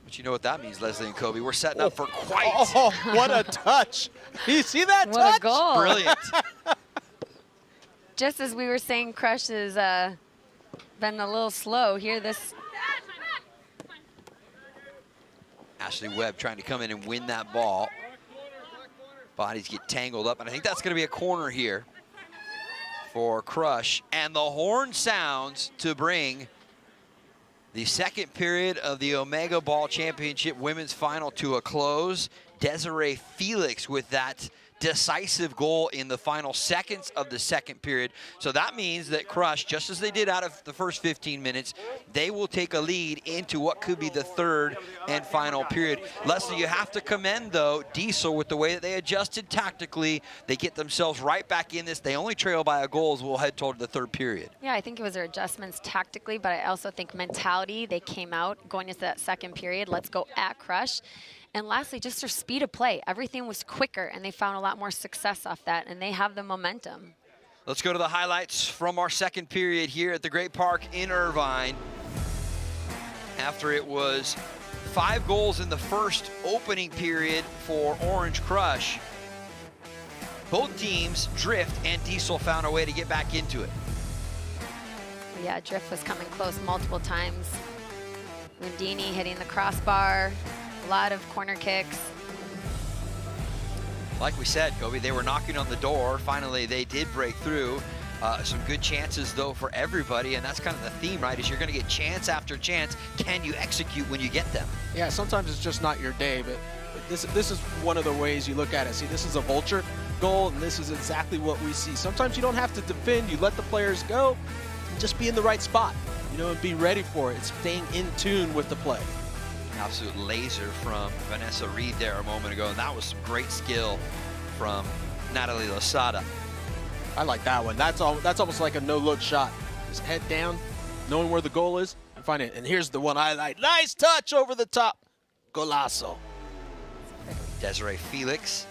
But you know what that means, Leslie and Kobe. We're setting up for quite. Oh, what a touch. You see that touch? What a goal. Brilliant. Just as we were saying, Crush has been a little slow here. Ashley Webb trying to come in and win that ball. Bodies get tangled up, and I think that's going to be a corner here for Crush. And the horn sounds to bring the second period of the OmegaBall Championship Women's Final to a close. Desiree Felix with that decisive goal in the final seconds of the second period. So that means that Crush, just as they did out of the first 15 minutes, they will take a lead into what could be the third and final period. Leslie, you have to commend, though, Diesel with the way that they adjusted tactically. They get themselves right back in this. They only trail by a goal as we'll head toward the third period. Yeah, I think it was their adjustments tactically, but I also think mentality. They came out going into that second period. Let's go at Crush. And lastly, just their speed of play. Everything was quicker, and they found a lot more success off that, and they have the momentum. Let's go to the highlights from our second period here at the Great Park in Irvine. After it was 5 goals in the first opening period for Orange Crush, both teams, Drift and Diesel, found a way to get back into it. Yeah, Drift was coming close multiple times. Rendini hitting the crossbar. A lot of corner kicks. Like we said, Kobe, they were knocking on the door. Finally, they did break through. Some good chances, though, for everybody, and that's kind of the theme, right, is you're going to get chance after chance. Can you execute when you get them? Yeah, sometimes it's just not your day, but this is one of the ways you look at it. See, this is a Vulture goal, and this is exactly what we see. Sometimes you don't have to defend. You let the players go and just be in the right spot, you know, and be ready for it. It's staying in tune with the play. Absolute laser from Vanessa Reed there a moment ago, and that was some great skill from Natalie Losada. I like that one. That's almost like a no-look shot. Just head down, knowing where the goal is, and find it. And here's the one I like. Nice touch over the top. Golazo. Desiree Felix.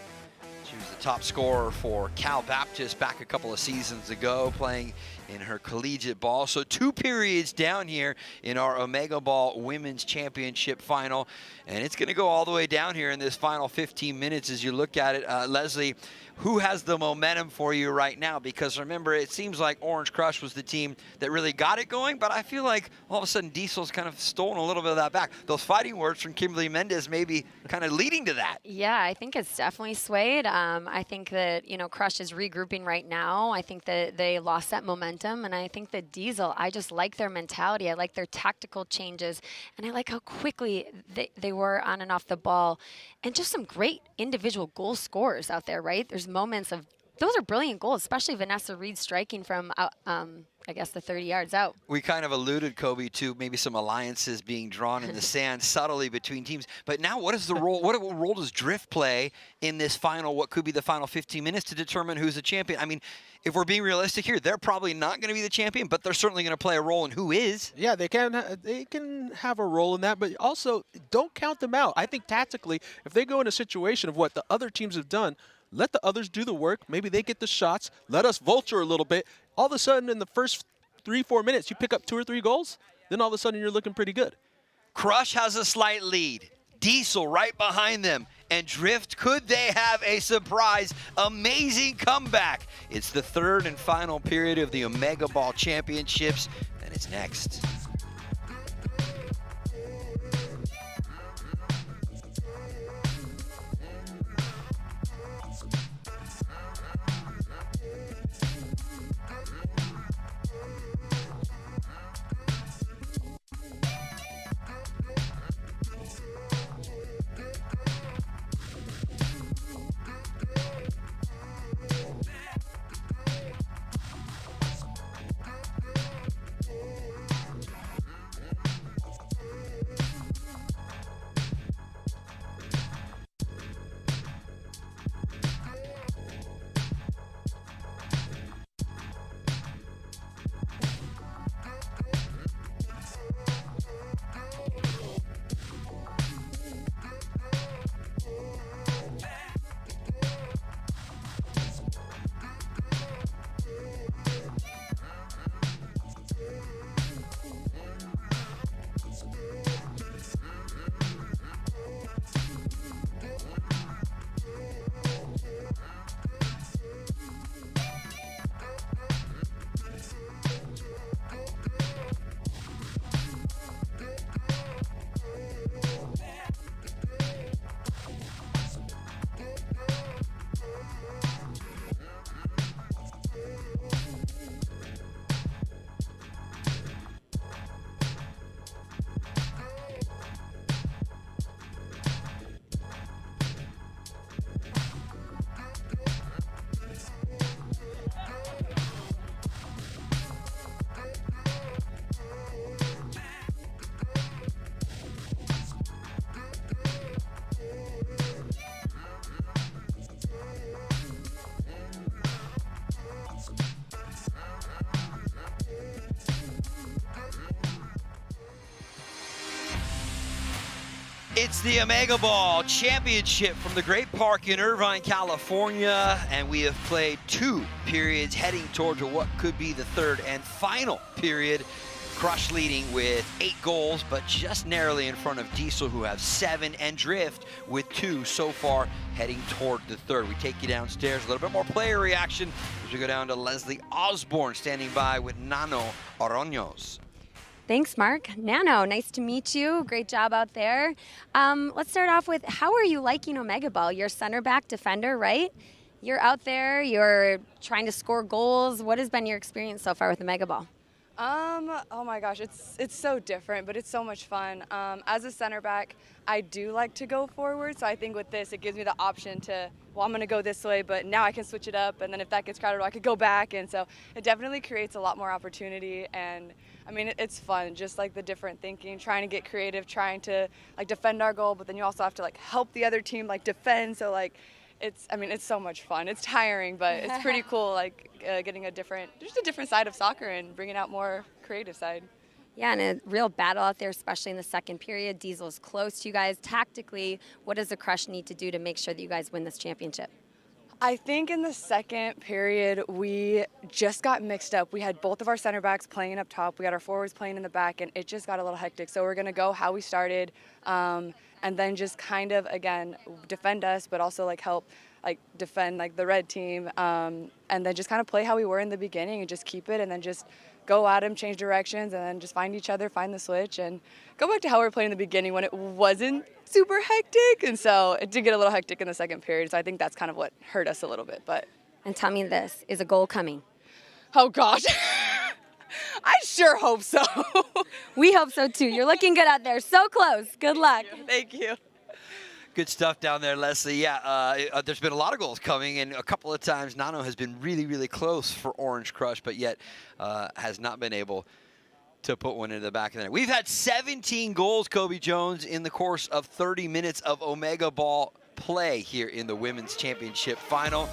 She was the top scorer for Cal Baptist back a couple of seasons ago, playing in her collegiate ball. So 2 periods down here in our OmegaBall Women's Championship final. And it's going to go all the way down here in this final 15 minutes as you look at it. Leslie, who has the momentum for you right now? Because remember, it seems like Orange Crush was the team that really got it going, but I feel like all of a sudden Diesel's kind of stolen a little bit of that back. Those fighting words from Kimberly Mendez may be kind of leading to that. Yeah, I think it's definitely swayed. I think that, Crush is regrouping right now. I think that they lost that momentum, and I think that Diesel, I just like their mentality. I like their tactical changes, and I like how quickly they were on and off the ball, and just some great individual goal scorers out there, right? There's moments of, those are brilliant goals, especially Vanessa Reed striking from, I guess, the 30 yards out. We kind of alluded, Kobe, to maybe some alliances being drawn in the sand subtly between teams. But now what is the role? What role does Drift play in this final, what could be the final 15 minutes to determine who's the champion? I mean, if we're being realistic here, they're probably not going to be the champion, but they're certainly going to play a role in who is. Yeah, they can have a role in that, but also don't count them out. I think tactically, if they go in a situation of what the other teams have done, let the others do the work. Maybe they get the shots. Let us vulture a little bit. All of a sudden, in the first 3-4 minutes, you pick up 2 or 3 goals. Then all of a sudden, you're looking pretty good. Crush has a slight lead. Diesel right behind them. And Drift, could they have a surprise, amazing comeback? It's the third and final period of the OmegaBall Championships, and it's next. It's the OmegaBall Championship from the Great Park in Irvine, California, and we have played 2 periods heading towards what could be the third and final period. Crush leading with 8 goals, but just narrowly in front of Diesel, who have 7, and Drift with 2 so far, heading toward the third. We take you downstairs, a little bit more player reaction as we go down to Leslie Osborne, standing by with Nano Oroños. Thanks, Mark. Nano, nice to meet you. Great job out there. Let's start off with, how are you liking OmegaBall? You're center back defender, right? You're out there, you're trying to score goals. What has been your experience so far with OmegaBall? Oh my gosh, it's so different, but it's so much fun. As a center back, I do like to go forward, so I think with this, it gives me the option to, well, I'm going to go this way, but now I can switch it up, and then if that gets crowded, I could go back, and so it definitely creates a lot more opportunity, and I mean, it's fun, just like the different thinking, trying to get creative, trying to like defend our goal, but then you also have to like help the other team like defend, so like it's so much fun. It's tiring, but it's pretty cool, like getting just a different side of soccer and bringing out more creative side. Yeah, and a real battle out there, especially in the second period. Diesel's close to you guys. Tactically, what does the Crush need to do to make sure that you guys win this championship? I think in the second period, we just got mixed up. We had both of our center backs playing up top. We had our forwards playing in the back, and it just got a little hectic. So we're going to go how we started, and then just kind of, again, defend us, but also like help like defend like the red team, and then just kind of play how we were in the beginning and just keep it, and then just go at them, change directions, and then just find each other, find the switch, and go back to how we were playing in the beginning when it wasn't super hectic. And so it did get a little hectic in the second period, so I think that's kind of what hurt us a little bit. But And tell me this, is a goal coming? oh gosh, I sure hope so. We hope so too. You're looking good out there. So close. Good luck. Thank you. Good stuff down there, Leslie. Yeah, there's been a lot of goals coming, and a couple of times Nano has been really, really close for Orange Crush, but yet has not been able to put one into the back of the net. We've had 17 goals, Kobe Jones, in the course of 30 minutes of OmegaBall play here in the Women's Championship Final.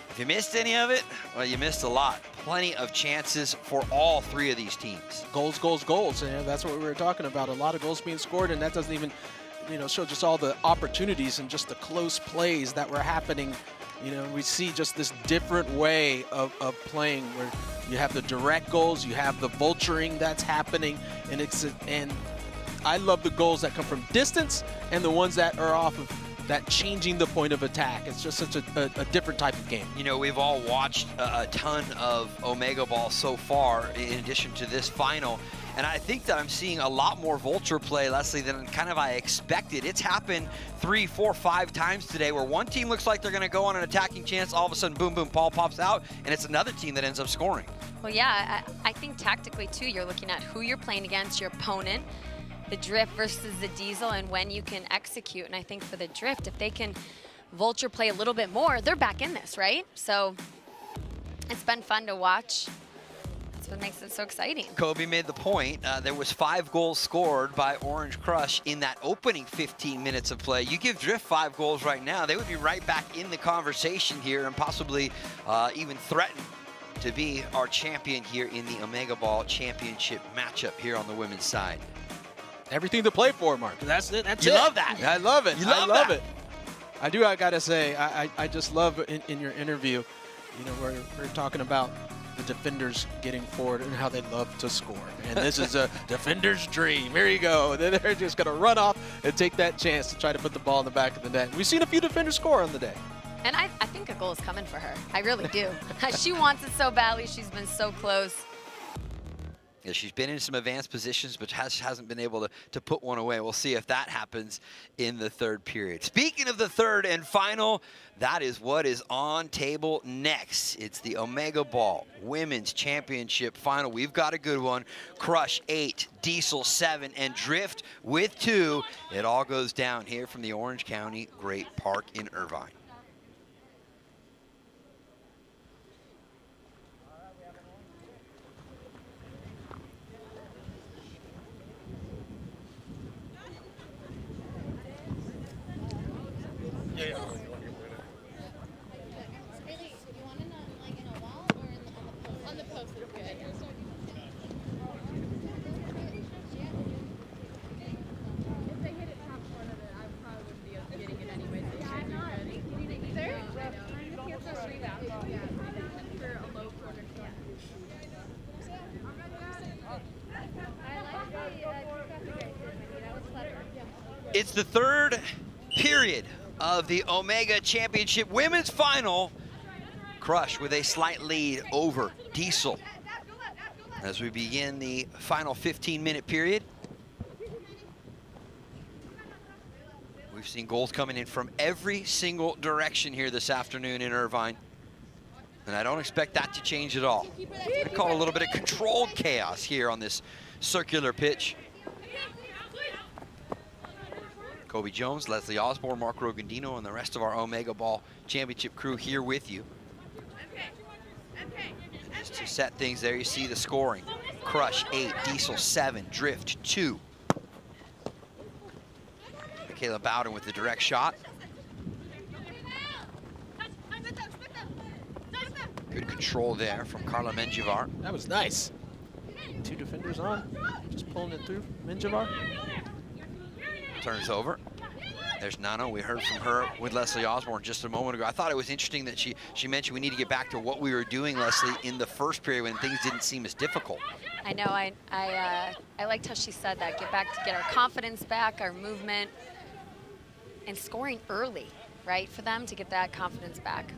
If you missed any of it, well, you missed a lot. Plenty of chances for all three of these teams. Goals, goals, goals. And that's what we were talking about. A lot of goals being scored, and that doesn't even show just all the opportunities and just the close plays that were happening. We see just this different way of playing where you have the direct goals, you have the vulturing that's happening, and I love the goals that come from distance and the ones that are off of that changing the point of attack. It's just such a different type of game. We've all watched a ton of OmegaBall so far in addition to this final. And I think that I'm seeing a lot more Vulture play, Leslie, than kind of I expected. It's happened 3, 4, 5 times today where one team looks like they're going to go on an attacking chance. All of a sudden, boom, boom, ball pops out, and it's another team that ends up scoring. Well, yeah, I think tactically, too, you're looking at who you're playing against, your opponent, the drift versus the diesel, and when you can execute. And I think for the drift, if they can Vulture play a little bit more, they're back in this, right? So it's been fun to watch. That's what makes it so exciting. Kobe made the point. There was 5 goals scored by Orange Crush in that opening 15 minutes of play. You give Drift 5 goals right now, they would be right back in the conversation here and possibly even threaten to be our champion here in the OmegaBall Championship matchup here on the women's side. Everything to play for, Mark. That's it. That's you it. love that. I love it. You love I love that. it. I gotta say, I just love in your interview, where we're talking about the defenders getting forward and how they love to score. And this is a defender's dream. Here you go. Then they're just going to run off and take that chance to try to put the ball in the back of the net. We've seen a few defenders score on the day. And I think a goal is coming for her. I really do. She wants it so badly. She's been so close. Yeah, she's been in some advanced positions, but hasn't been able to put one away. We'll see if that happens in the third period. Speaking of the third and final, that is what is on table next. It's the OmegaBall Women's Championship Final. We've got a good one. Crush 8, Diesel 7, and Drift with 2. It all goes down here from the Orange County Great Park in Irvine. It's the third period of the Omega Championship Women's Final. Crush with a slight lead over Diesel as we begin the final 15-minute period. We've seen goals coming in from every single direction here this afternoon in Irvine, and I don't expect that to change at all. I call a little bit of controlled chaos here on this circular pitch. Kobe Jones, Leslie Osborne, Mark Rogandino, and the rest of our OmegaBall Championship crew here with you. And just to set things there, you see the scoring. Crush 8, Diesel 7, Drift 2. Michaela Bowden with the direct shot. Good control there from Carla Menjivar. That was nice. 2 defenders on, just pulling it through. Menjivar. Turns over. There's Nano. We heard from her with Leslie Osborne just a moment ago. I thought it was interesting that she mentioned we need to get back to what we were doing, Leslie, in the first period when things didn't seem as difficult. I know. I liked how she said that. Get back to get our confidence back, our movement, and scoring early. right, for them to get that confidence back.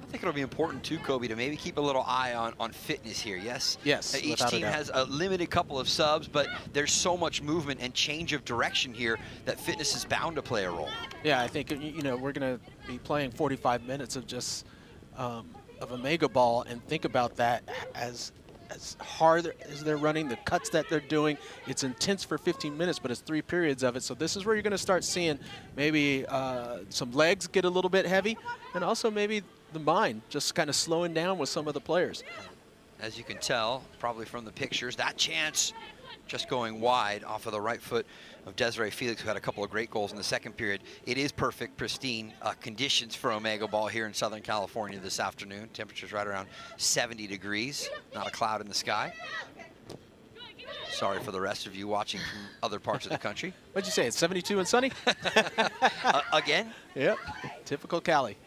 I think it'll be important too, Kobe, to maybe keep a little eye on fitness here. Yes. Yes. Each team has a limited couple of subs, but there's so much movement and change of direction here that fitness is bound to play a role. Yeah, I think we're going to be playing 45 minutes of just of OmegaBall, and think about that as hard as they're running, the cuts that they're doing. It's intense for 15 minutes, but it's 3 periods of it. So this is where you're going to start seeing maybe some legs get a little bit heavy, and also maybe the mind just kind of slowing down with some of the players. As you can tell, probably from the pictures, that chance just going wide off of the right foot of Desiree Felix, who had a couple of great goals in the second period. It is perfect, pristine conditions for OmegaBall here in Southern California this afternoon. Temperatures right around 70 degrees, not a cloud in the sky. Sorry for the rest of you watching from other parts of the country. What'd you say, it's 72 and sunny? Again? Yep, typical Cali.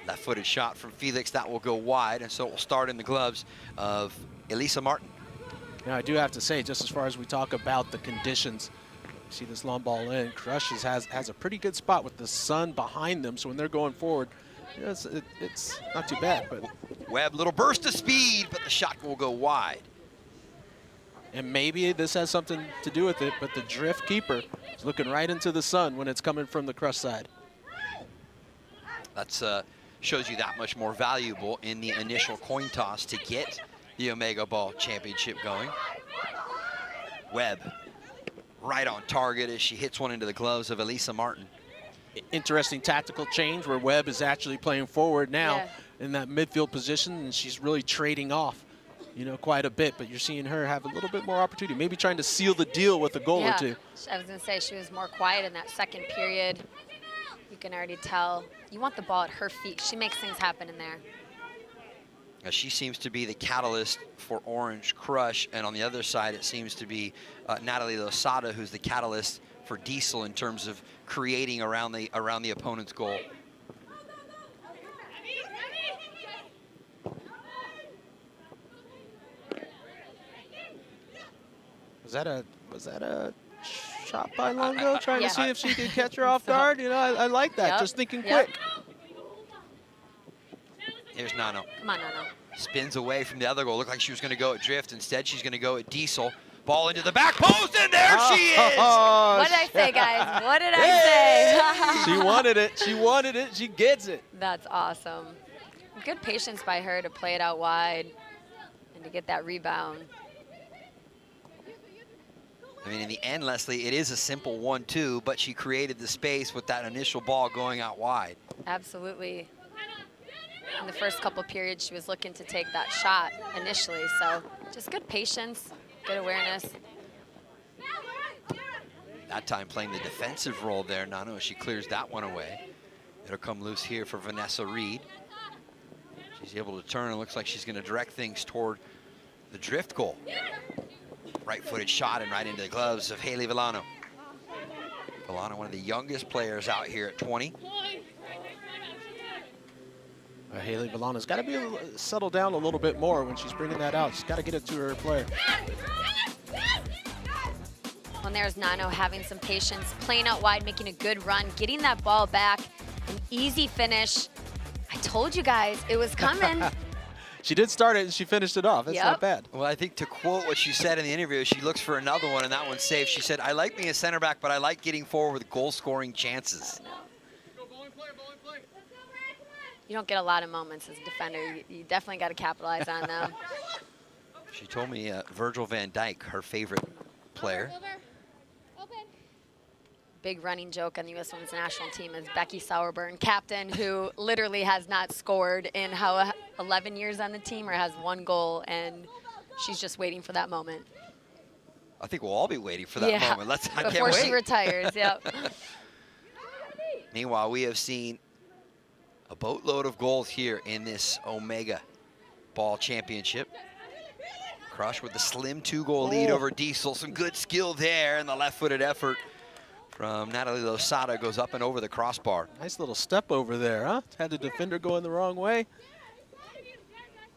Left-footed shot from Felix, that will go wide, and so it will start in the gloves of Elisa Martin. Now, I do have to say, just as far as we talk about the conditions, see this long ball in, Crush has a pretty good spot with the sun behind them, so when they're going forward, it's not too bad. But Webb, little burst of speed, but the shot will go wide. And maybe this has something to do with it, but the drift keeper is looking right into the sun when it's coming from the Crush side. That's shows you that much more valuable in the initial coin toss to get the OmegaBall championship going. Webb right on target as she hits one into the gloves of Elisa Martin. Interesting tactical change where Webb is actually playing forward now in that midfield position, and she's really trading off, quite a bit, but you're seeing her have a little bit more opportunity, maybe trying to seal the deal with a goal or two. I was going to say she was more quiet in that second period. You can already tell. You want the ball at her feet. She makes things happen in there. She seems to be the catalyst for Orange Crush, and on the other side, it seems to be Natalie Losada, who's the catalyst for Diesel in terms of creating around the opponent's goal. Was that a shot by Longo, trying to see if she could catch her off guard? I like that. Just thinking quick. Here's Nano. Come on, Nano. Spins away from the other goal. Looked like she was going to go at Drift. Instead, she's going to go at Diesel. Ball into the back post, and there she is! What did I say, guys? What did I say? She wanted it. She wanted it. She gets it. That's awesome. Good patience by her to play it out wide and to get that rebound. I mean, in the end, Leslie, it is a simple 1-2, but she created the space with that initial ball going out wide. Absolutely. In the first couple periods, she was looking to take that shot initially, so just good patience, good awareness. That time playing the defensive role there, Nano, as she clears that one away. It'll come loose here for Vanessa Reed. She's able to turn, and looks like she's going to direct things toward the drift goal. Right-footed shot and right into the gloves of Haley Villano. Villano, one of the youngest players out here at 20. Haley Villano's got to settle down a little bit more when she's bringing that out. She's got to get it to her player. Well, there's Nano having some patience, playing out wide, making a good run, getting that ball back, an easy finish. I told you guys it was coming. She did start it and she finished it off. That's not bad. Well, I think to quote what she said in the interview, she looks for another one, and that one's safe. She said, I like being a center back, but I like getting forward with goal-scoring chances. You don't get a lot of moments as a defender. You definitely got to capitalize on them. She told me Virgil van Dijk, her favorite player. Big running joke on the U.S. Women's National Team is Becky Sauerburn, captain, who literally has not scored in 11 years on the team, or has 1 goal, and she's just waiting for that moment. I think we'll all be waiting for that moment. I can't Before wait. she retires, yep. Meanwhile, we have seen a boatload of goals here in this OmegaBall championship. Crush with the slim 2-goal lead over Diesel. Some good skill there, and the left-footed effort from Natalie Losada goes up and over the crossbar. Nice little step over there, huh? Had the defender going the wrong way.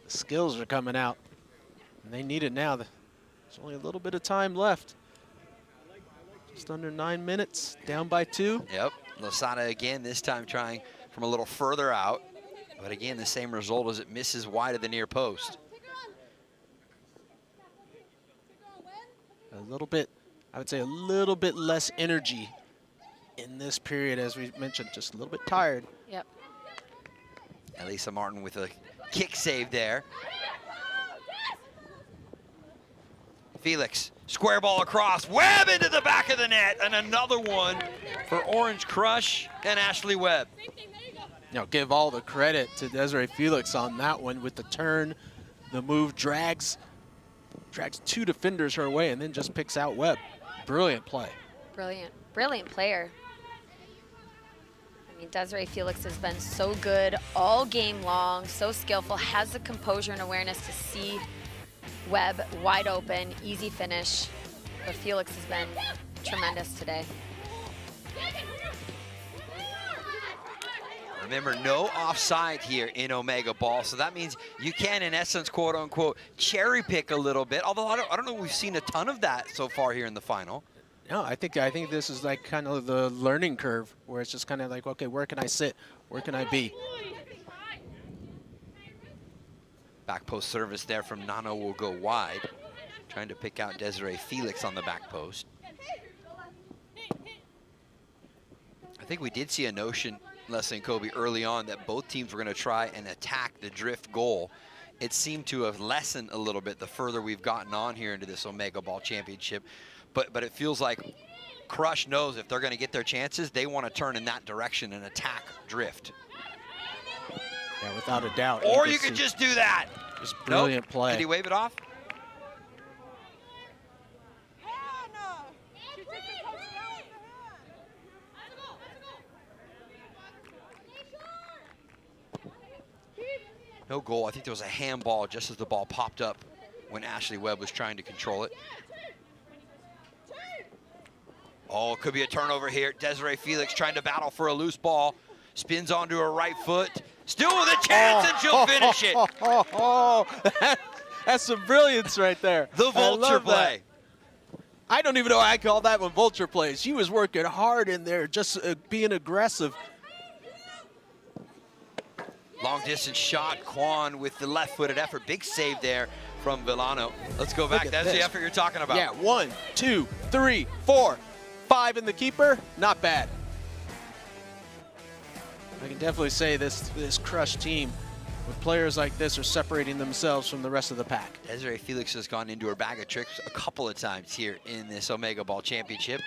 The skills are coming out, and they need it now. There's only a little bit of time left. Just under 9 minutes, down by 2. Yep. Losada again, this time trying from a little further out. But again, the same result as it misses wide of the near post. A little bit, I would say a little bit less energy in this period, as we mentioned, just a little bit tired. Yep. Elisa Martin with a kick save there. Felix, square ball across, Webb into the back of the net, and another one for Orange Crush and Ashley Webb. You know, give all the credit to Desiree Felix on that one with the turn, the move, drags two defenders her way, and then just picks out Webb. Brilliant play. Brilliant player. I mean, Desiree Felix has been so good all game long, so skillful, has the composure and awareness to see Webb wide open, easy finish. But Felix has been tremendous today. Remember, no offside here in OmegaBall, so that means you can, in essence, quote unquote, cherry pick a little bit. Although I don't know, we've seen a ton of that so far here in the final. No, I think this is like kind of the learning curve, where it's just kind of like, okay, where can I sit? Where can I be? Back post service there from Nano will go wide, trying to pick out Desiree Felix on the back post. I think we did see a notion, Leslie and Kobe, early on that both teams were going to try and attack the drift goal. It seemed to have lessened a little bit the further we've gotten on here into this OmegaBall championship. But it feels like Crush knows if they're going to get their chances, they want to turn in that direction and attack drift. Yeah, without a doubt. Or you could just do that. Just brilliant play. Did he wave it off? No goal. I think there was a handball just as the ball popped up when Ashley Webb was trying to control it. Oh, it could be a turnover here. Desiree Felix trying to battle for a loose ball. Spins onto her right foot. Still with a chance, and she'll finish it. That's some brilliance right there. The Vulture play. I don't even know why I call that one Vulture play. She was working hard in there, just being aggressive. Long distance shot, Quan with the left-footed effort. Big save there from Villano. Let's go back. That's the effort you're talking about. Yeah, 1, 2, 3, 4, 5 in the keeper. Not bad. I can definitely say this Crush team with players like this are separating themselves from the rest of the pack. Desiree Felix has gone into her bag of tricks a couple of times here in this OmegaBall championship.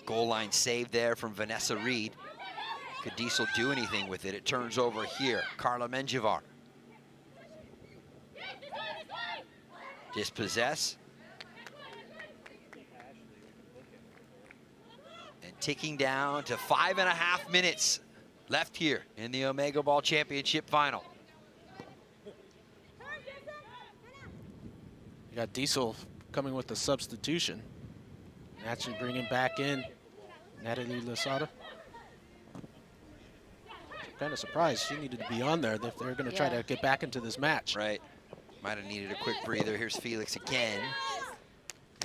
Goal line save there from Vanessa Reed. Could Diesel do anything with it? It turns over here. Carla Menjivar. Dispossess. And ticking down to 5.5 minutes left here in the OmegaBall championship final. You got Diesel coming with the substitution. Actually bringing back in Natalie Losada. Kind of surprised she needed to be on there if they're going to try to get back into this match. Right. Might have needed a quick breather. Here's Felix again.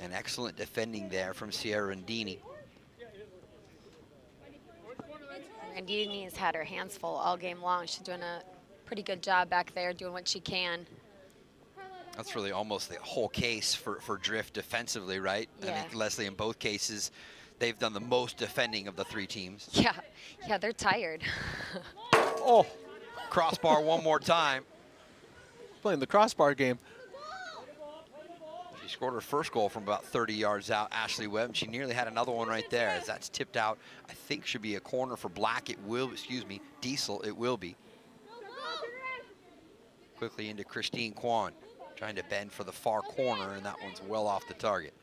And excellent defending there from Sierra Randini. Randini has had her hands full all game long. She's doing a pretty good job back there, doing what she can. That's really almost the whole case for Drift defensively, right? Yeah. I think, Leslie, in both cases, they've done the most defending of the three teams. Yeah, they're tired. Oh, crossbar one more time. Playing the crossbar game. She scored her first goal from about 30 yards out, Ashley Webb, and she nearly had another one right there as that's tipped out. I think should be a corner for Black. It will, Diesel, it will be. Quickly into Christine Kwan, trying to bend for the far corner, and that one's well off the target.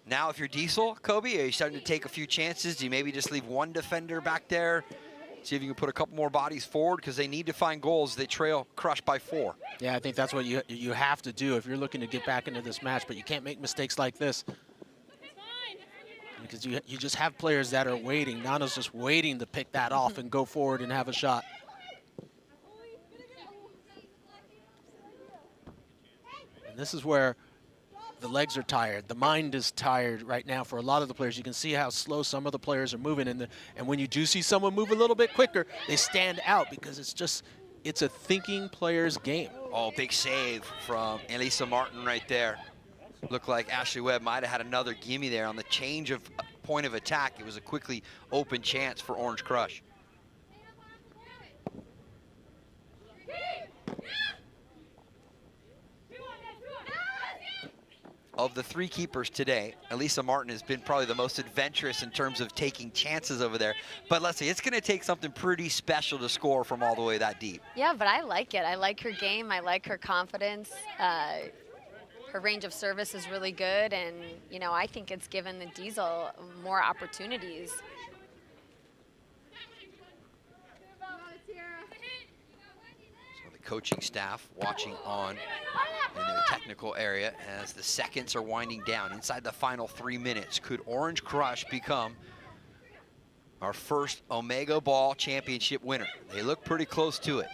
Now, if you're Diesel, Kobe, are you starting to take a few chances? Do you maybe just leave one defender back there? See if you can put a couple more bodies forward, because they need to find goals. They trail Crush by 4. Yeah, I think that's what you have to do if you're looking to get back into this match, but you can't make mistakes like this. Because you just have players that are waiting. Nano's just waiting to pick that off and go forward and have a shot. And this is where the legs are tired. The mind is tired right now for a lot of the players. You can see how slow some of the players are moving. And when you do see someone move a little bit quicker, they stand out because it's a thinking player's game. Oh, big save from Elisa Martin right there. Looked like Ashley Webb might have had another gimme there on the change of point of attack. It was a quickly open chance for Orange Crush. Of the 3 keepers today, Elisa Martin has been probably the most adventurous in terms of taking chances over there. But let's see, it's going to take something pretty special to score from all the way that deep. Yeah, but I like it. I like her game. I like her confidence. Her range of service is really good, and you know, I think it's given the Diesel more opportunities. So the coaching staff watching on in their technical area as the seconds are winding down. Inside the final 3 minutes, could Orange Crush become our first OmegaBall championship winner? They look pretty close to it.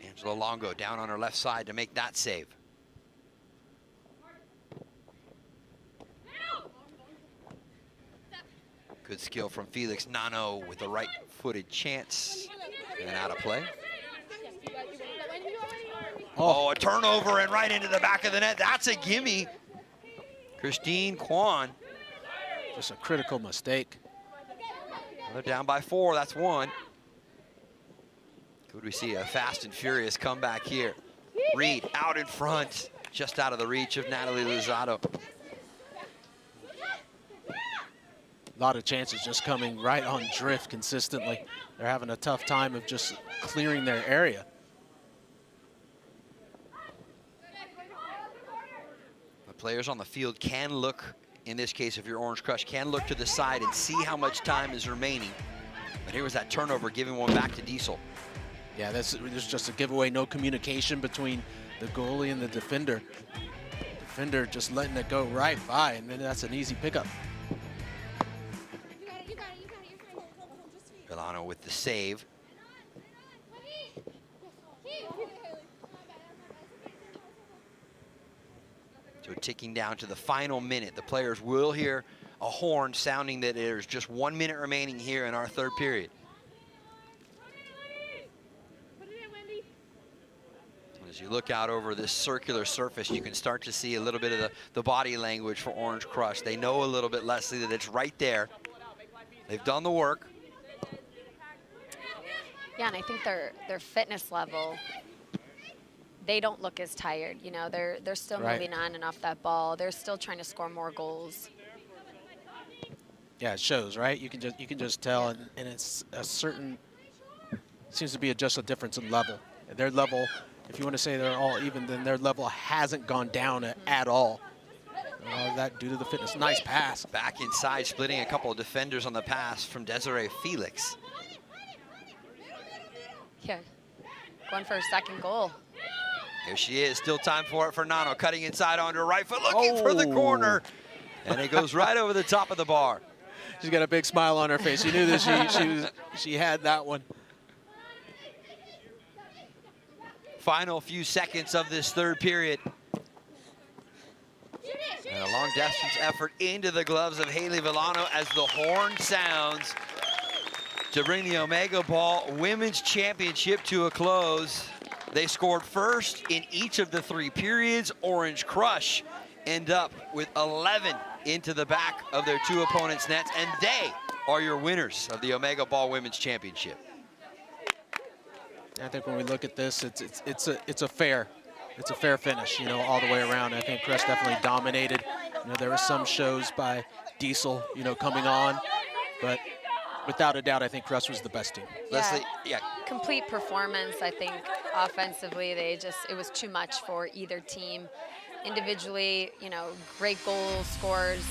Angela Longo down on her left side to make that save. Good skill from Felix Nano with the right-footed chance and out of play. Oh, a turnover and right into the back of the net. That's a gimme. Christine Kwan. Just a critical mistake. They're down by 4, that's 1. Could we see a fast and furious comeback here? Reed out in front, just out of the reach of Natalie Lozado. A lot of chances just coming right on drift consistently. They're having a tough time of just clearing their area. The players on the field can look, in this case, if you're Orange Crush, can look to the side and see how much time is remaining. But here was that turnover, giving one back to Diesel. Yeah, there's just a giveaway, no communication between the goalie and the defender. Defender just letting it go right by, and then that's an easy pickup. Milano with the save. So ticking down to the final minute. The players will hear a horn sounding that there's just 1 minute remaining here in our 3rd period. As you look out over this circular surface, you can start to see a little bit of the body language for Orange Crush. They know a little bit, Leslie, that it's right there. They've done the work. Yeah, and I think their fitness level, they don't look as tired. You know, they're still moving on and off that ball. They're still trying to score more goals. Yeah, it shows, right? You can just tell, and it's a certain, seems to be just a difference in level. Their level, if you want to say they're all even, then their level hasn't gone down at all. That due to the fitness. Nice pass. Back inside, splitting a couple of defenders on the pass from Desiree Felix. Yeah, going for a second goal. Here she is, still time for it for Nano, cutting inside onto her right foot, looking for the corner. And it goes right over the top of the bar. She's got a big smile on her face. You knew that she had that one. Final few seconds of this 3rd period. And a long distance effort into the gloves of Haley Villano as the horn sounds to bring the OmegaBall Women's Championship to a close. They scored first in each of the 3 periods. Orange Crush end up with 11 into the back of their 2 opponents' nets, and they are your winners of the OmegaBall Women's Championship. I think when we look at this, it's a fair finish, you know, all the way around. I think Crush definitely dominated. You know, there were some shows by Diesel, you know, coming on, but without a doubt, I think Crush was the best team. Yeah. Leslie, yeah. Complete performance, I think. Offensively, it was too much for either team. Individually, you know, great goal scores,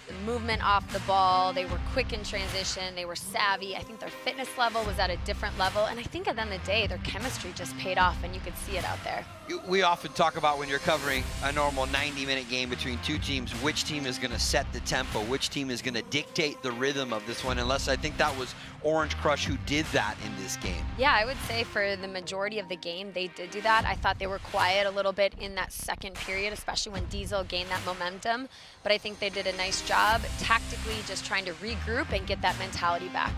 the movement off the ball, they were quick in transition, they were savvy. I think their fitness level was at a different level, and I think at the end of the day, their chemistry just paid off, and you could see it out there. We often talk about when you're covering a normal 90-minute game between 2 teams, which team is going to set the tempo, which team is going to dictate the rhythm of this one, unless I think that was Orange Crush who did that in this game. Yeah, I would say for the majority of the game, they did do that. I thought they were quiet a little bit in that second period, especially when Diesel gained that momentum. But I think they did a nice job tactically just trying to regroup and get that mentality back.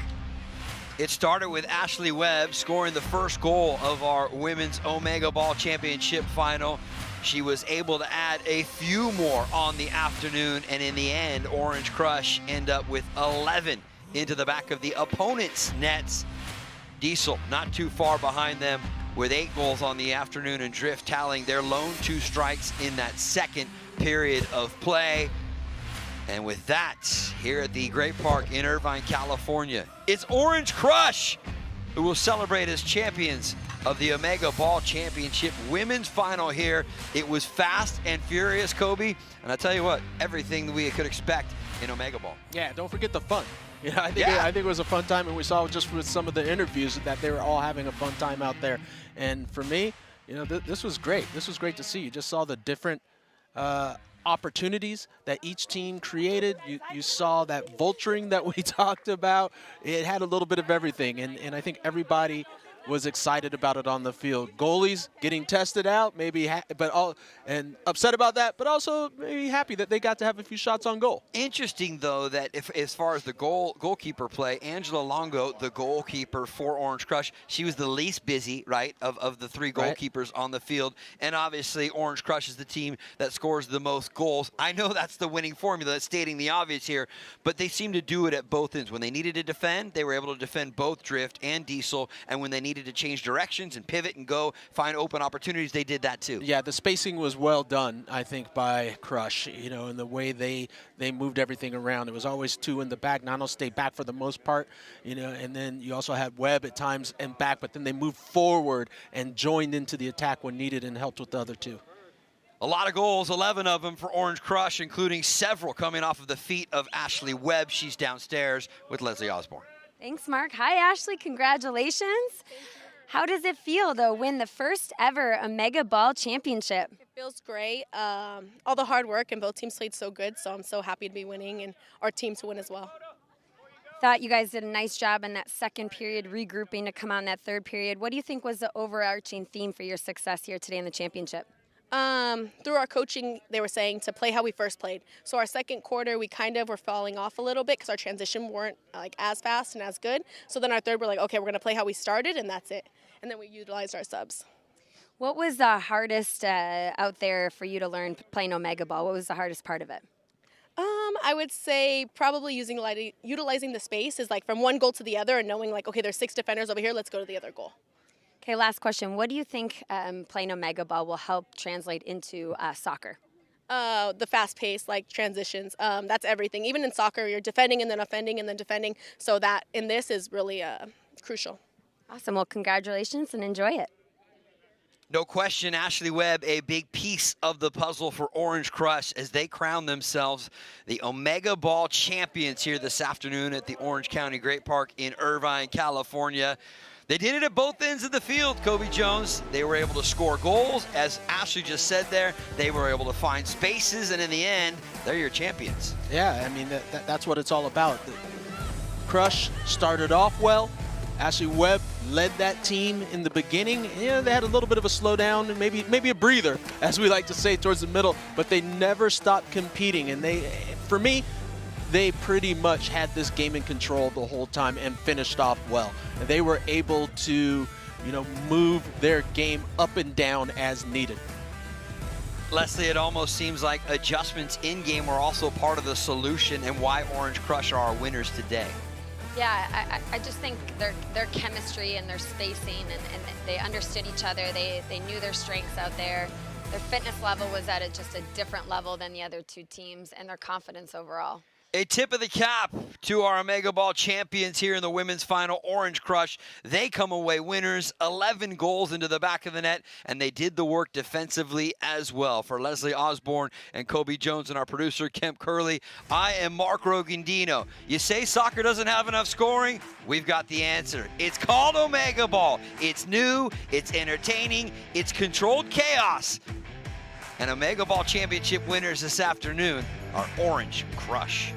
It started with Ashley Webb scoring the first goal of our women's OmegaBall championship final. She was able to add a few more on the afternoon, and in the end, Orange Crush end up with 11 into the back of the opponent's nets. Diesel not too far behind them with 8 goals on the afternoon, and Drift tallying their lone 2 strikes in that second period of play. And with that, here at the Great Park in Irvine, California, it's Orange Crush who will celebrate as champions of the OmegaBall Championship Women's Final here. It was fast and furious, Kobe, and I tell you what, everything that we could expect in OmegaBall. Yeah, don't forget the fun. You know, I think it was a fun time, and we saw just with some of the interviews that they were all having a fun time out there. And for me, you know, this was great. This was great to see. You just saw the different opportunities that each team created. You saw that vulturing that we talked about. It had a little bit of everything, and I think everybody was excited about it on the field. Goalies getting tested out, maybe, and upset about that, but also maybe happy that they got to have a few shots on goal. Interesting, though, that as far as the goalkeeper play, Angela Longo, the goalkeeper for Orange Crush, she was the least busy, right, of the 3 goalkeepers on the field. And obviously, Orange Crush is the team that scores the most goals. I know that's the winning formula, that's stating the obvious here, but they seem to do it at both ends. When they needed to defend, they were able to defend both Drift and Diesel, and when they needed to change directions and pivot and go find open opportunities, they did that too. Yeah, the spacing was well done, I think, by Crush, you know, and the way they moved everything around. It was always 2 in the back. Nano stayed back for the most part, you know, and then you also had Webb at times and back, but then they moved forward and joined into the attack when needed and helped with the other 2. A lot of goals, 11 of them for Orange Crush, including several coming off of the feet of Ashley Webb. She's downstairs with Leslie Osborne. Thanks, Mark. Hi, Ashley. Congratulations. How does it feel to win the first ever OmegaBall championship? It feels great. All the hard work, and both teams played so good, so I'm so happy to be winning and our team to win as well. Thought you guys did a nice job in that second period, regrouping to come on that third period. What do you think was the overarching theme for your success here today in the championship? Through our coaching, they were saying to play how we first played. So our second quarter, we kind of were falling off a little bit because our transition weren't like as fast and as good. So then our third, we're like, okay, we're going to play how we started, and that's it. And then we utilized our subs. What was the hardest out there for you to learn playing OmegaBall? What was the hardest part of it? I would say probably utilizing the space is like from one goal to the other and knowing like, okay, there's 6 defenders over here, let's go to the other goal. Okay, last question. What do you think playing OmegaBall will help translate into soccer? The fast pace, like transitions, that's everything. Even in soccer, you're defending and then offending and then defending. So that in this is really crucial. Awesome. Well, congratulations and enjoy it. No question, Ashley Webb, a big piece of the puzzle for Orange Crush as they crown themselves the OmegaBall champions here this afternoon at the Orange County Great Park in Irvine, California. They did it at both ends of the field, Kobe Jones. They were able to score goals. As Ashley just said there, they were able to find spaces, and in the end, they're your champions. Yeah, I mean, that's what it's all about. The Crush started off well. Ashley Webb led that team in the beginning. Yeah, they had a little bit of a slowdown and maybe a breather, as we like to say, towards the middle, but they never stopped competing. And for me, they pretty much had this game in control the whole time and finished off well. And they were able to, you know, move their game up and down as needed. Leslie, it almost seems like adjustments in-game were also part of the solution and why Orange Crush are our winners today. Yeah, I just think their chemistry and their spacing, and they understood each other. They knew their strengths out there. Their fitness level was at just a different level than the other 2 teams, and their confidence overall. A tip of the cap to our OmegaBall champions here in the women's final, Orange Crush. They come away winners, 11 goals into the back of the net, and they did the work defensively as well. For Leslie Osborne and Kobe Jones and our producer, Kemp Curley, I am Mark Rogandino. You say soccer doesn't have enough scoring? We've got the answer. It's called OmegaBall. It's new, it's entertaining, it's controlled chaos. And OmegaBall championship winners this afternoon are Orange Crush.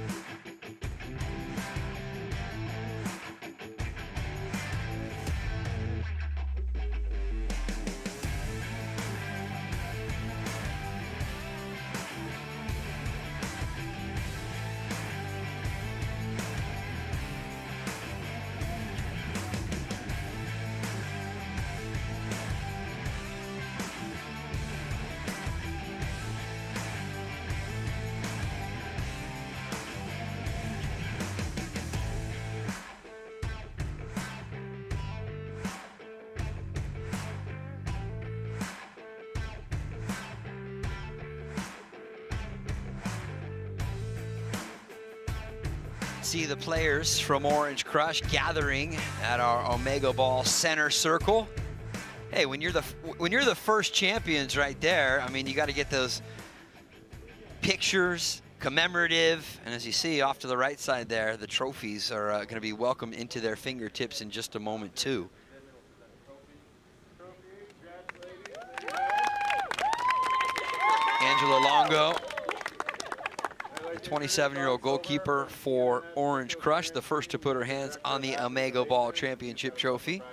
see the players from Orange Crush gathering at our OmegaBall center circle. Hey, when you're the first champions right there, I mean, you got to get those pictures, commemorative, and as you see off to the right side there, the trophies are going to be welcomed into their fingertips in just a moment too. Angela Longo, the 27-year-old goalkeeper for Orange Crush, the first to put her hands on the OmegaBall Championship trophy.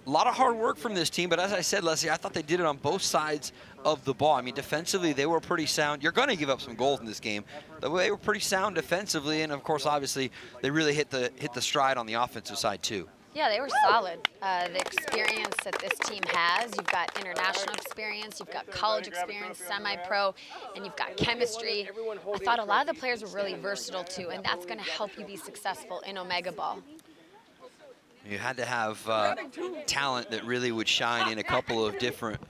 A lot of hard work from this team, but as I said, Leslie, I thought they did it on both sides of the ball. I mean, defensively, they were pretty sound. You're going to give up some goals in this game. But they were pretty sound defensively, and of course, obviously, they really hit the stride on the offensive side too. Yeah, they were solid. The experience that this team has, you've got international experience, you've got college experience, semi-pro, and you've got chemistry. I thought a lot of the players were really versatile too, and that's going to help you be successful in OmegaBall. You had to have talent that really would shine in a couple of different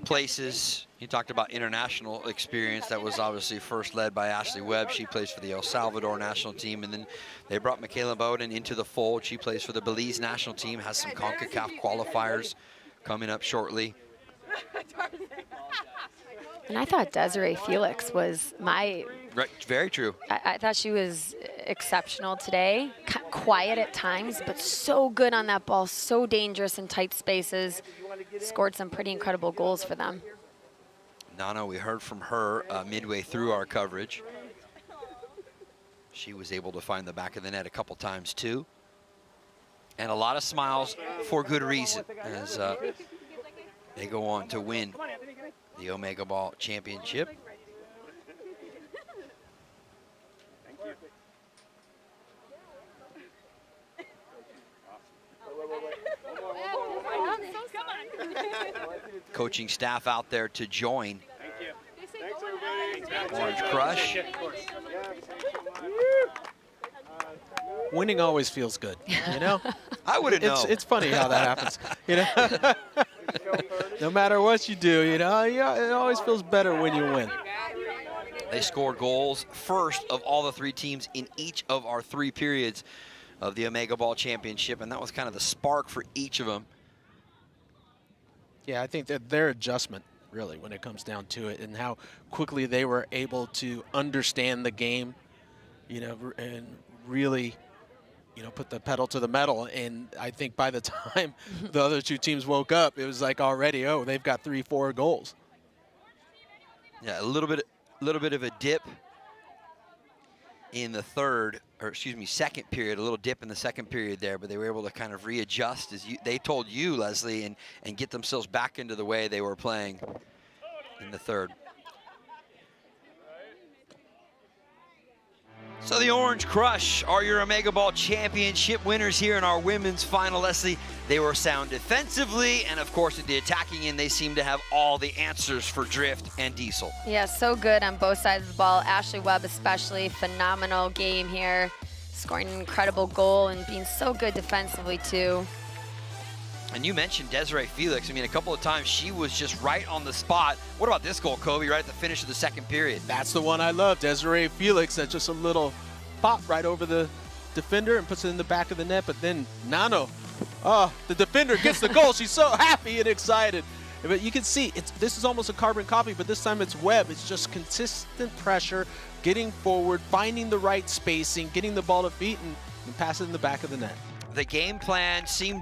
places. You talked about international experience. That was obviously first led by Ashley Webb. She plays for the El Salvador national team. And then they brought Michaela Bowden into the fold. She plays for the Belize national team, has some CONCACAF qualifiers coming up shortly. And I thought Desiree Felix was Right, very true. I thought she was exceptional today. Quiet at times, but so good on that ball, so dangerous in tight spaces. Scored some pretty incredible goals for them. Nano, we heard from her midway through our coverage. She was able to find the back of the net a couple times too. And a lot of smiles for good reason as they go on to win the OmegaBall Championship. Coaching staff out there to join Orange Crush. Winning always feels good, you know? I wouldn't know. It's funny how that happens, you know? No matter what you do, you know, it always feels better when you win. They scored goals first of all the three teams in each of our 3 periods of the OmegaBall Championship, and that was kind of the spark for each of them. Yeah, I think that their adjustment, really, when it comes down to it, and how quickly they were able to understand the game, you know, and really, you know, put the pedal to the metal. And I think by the time the other 2 teams woke up, it was like already, oh, they've got 3-4 goals. Yeah, a little bit of a dip in the second period, a little dip in the second period there, but they were able to kind of readjust, as they told you, Leslie, and get themselves back into the way they were playing in the third. So the Orange Crush are your OmegaBall Championship winners here in our women's final, Leslie. They were sound defensively, and of course at the attacking end, they seem to have all the answers for Drift and Diesel. Yeah, so good on both sides of the ball. Ashley Webb especially, phenomenal game here. Scoring an incredible goal and being so good defensively too. And you mentioned Desiree Felix. I mean, a couple of times she was just right on the spot. What about this goal, Kobe, right at the finish of the second period? That's the one I love, Desiree Felix. That's just a little pop right over the defender and puts it in the back of the net. But then Nano, the defender gets the goal. She's so happy and excited. But you can see, this is almost a carbon copy, but this time it's Webb. It's just consistent pressure, getting forward, finding the right spacing, getting the ball to feet, and pass it in the back of the net. The game plan seemed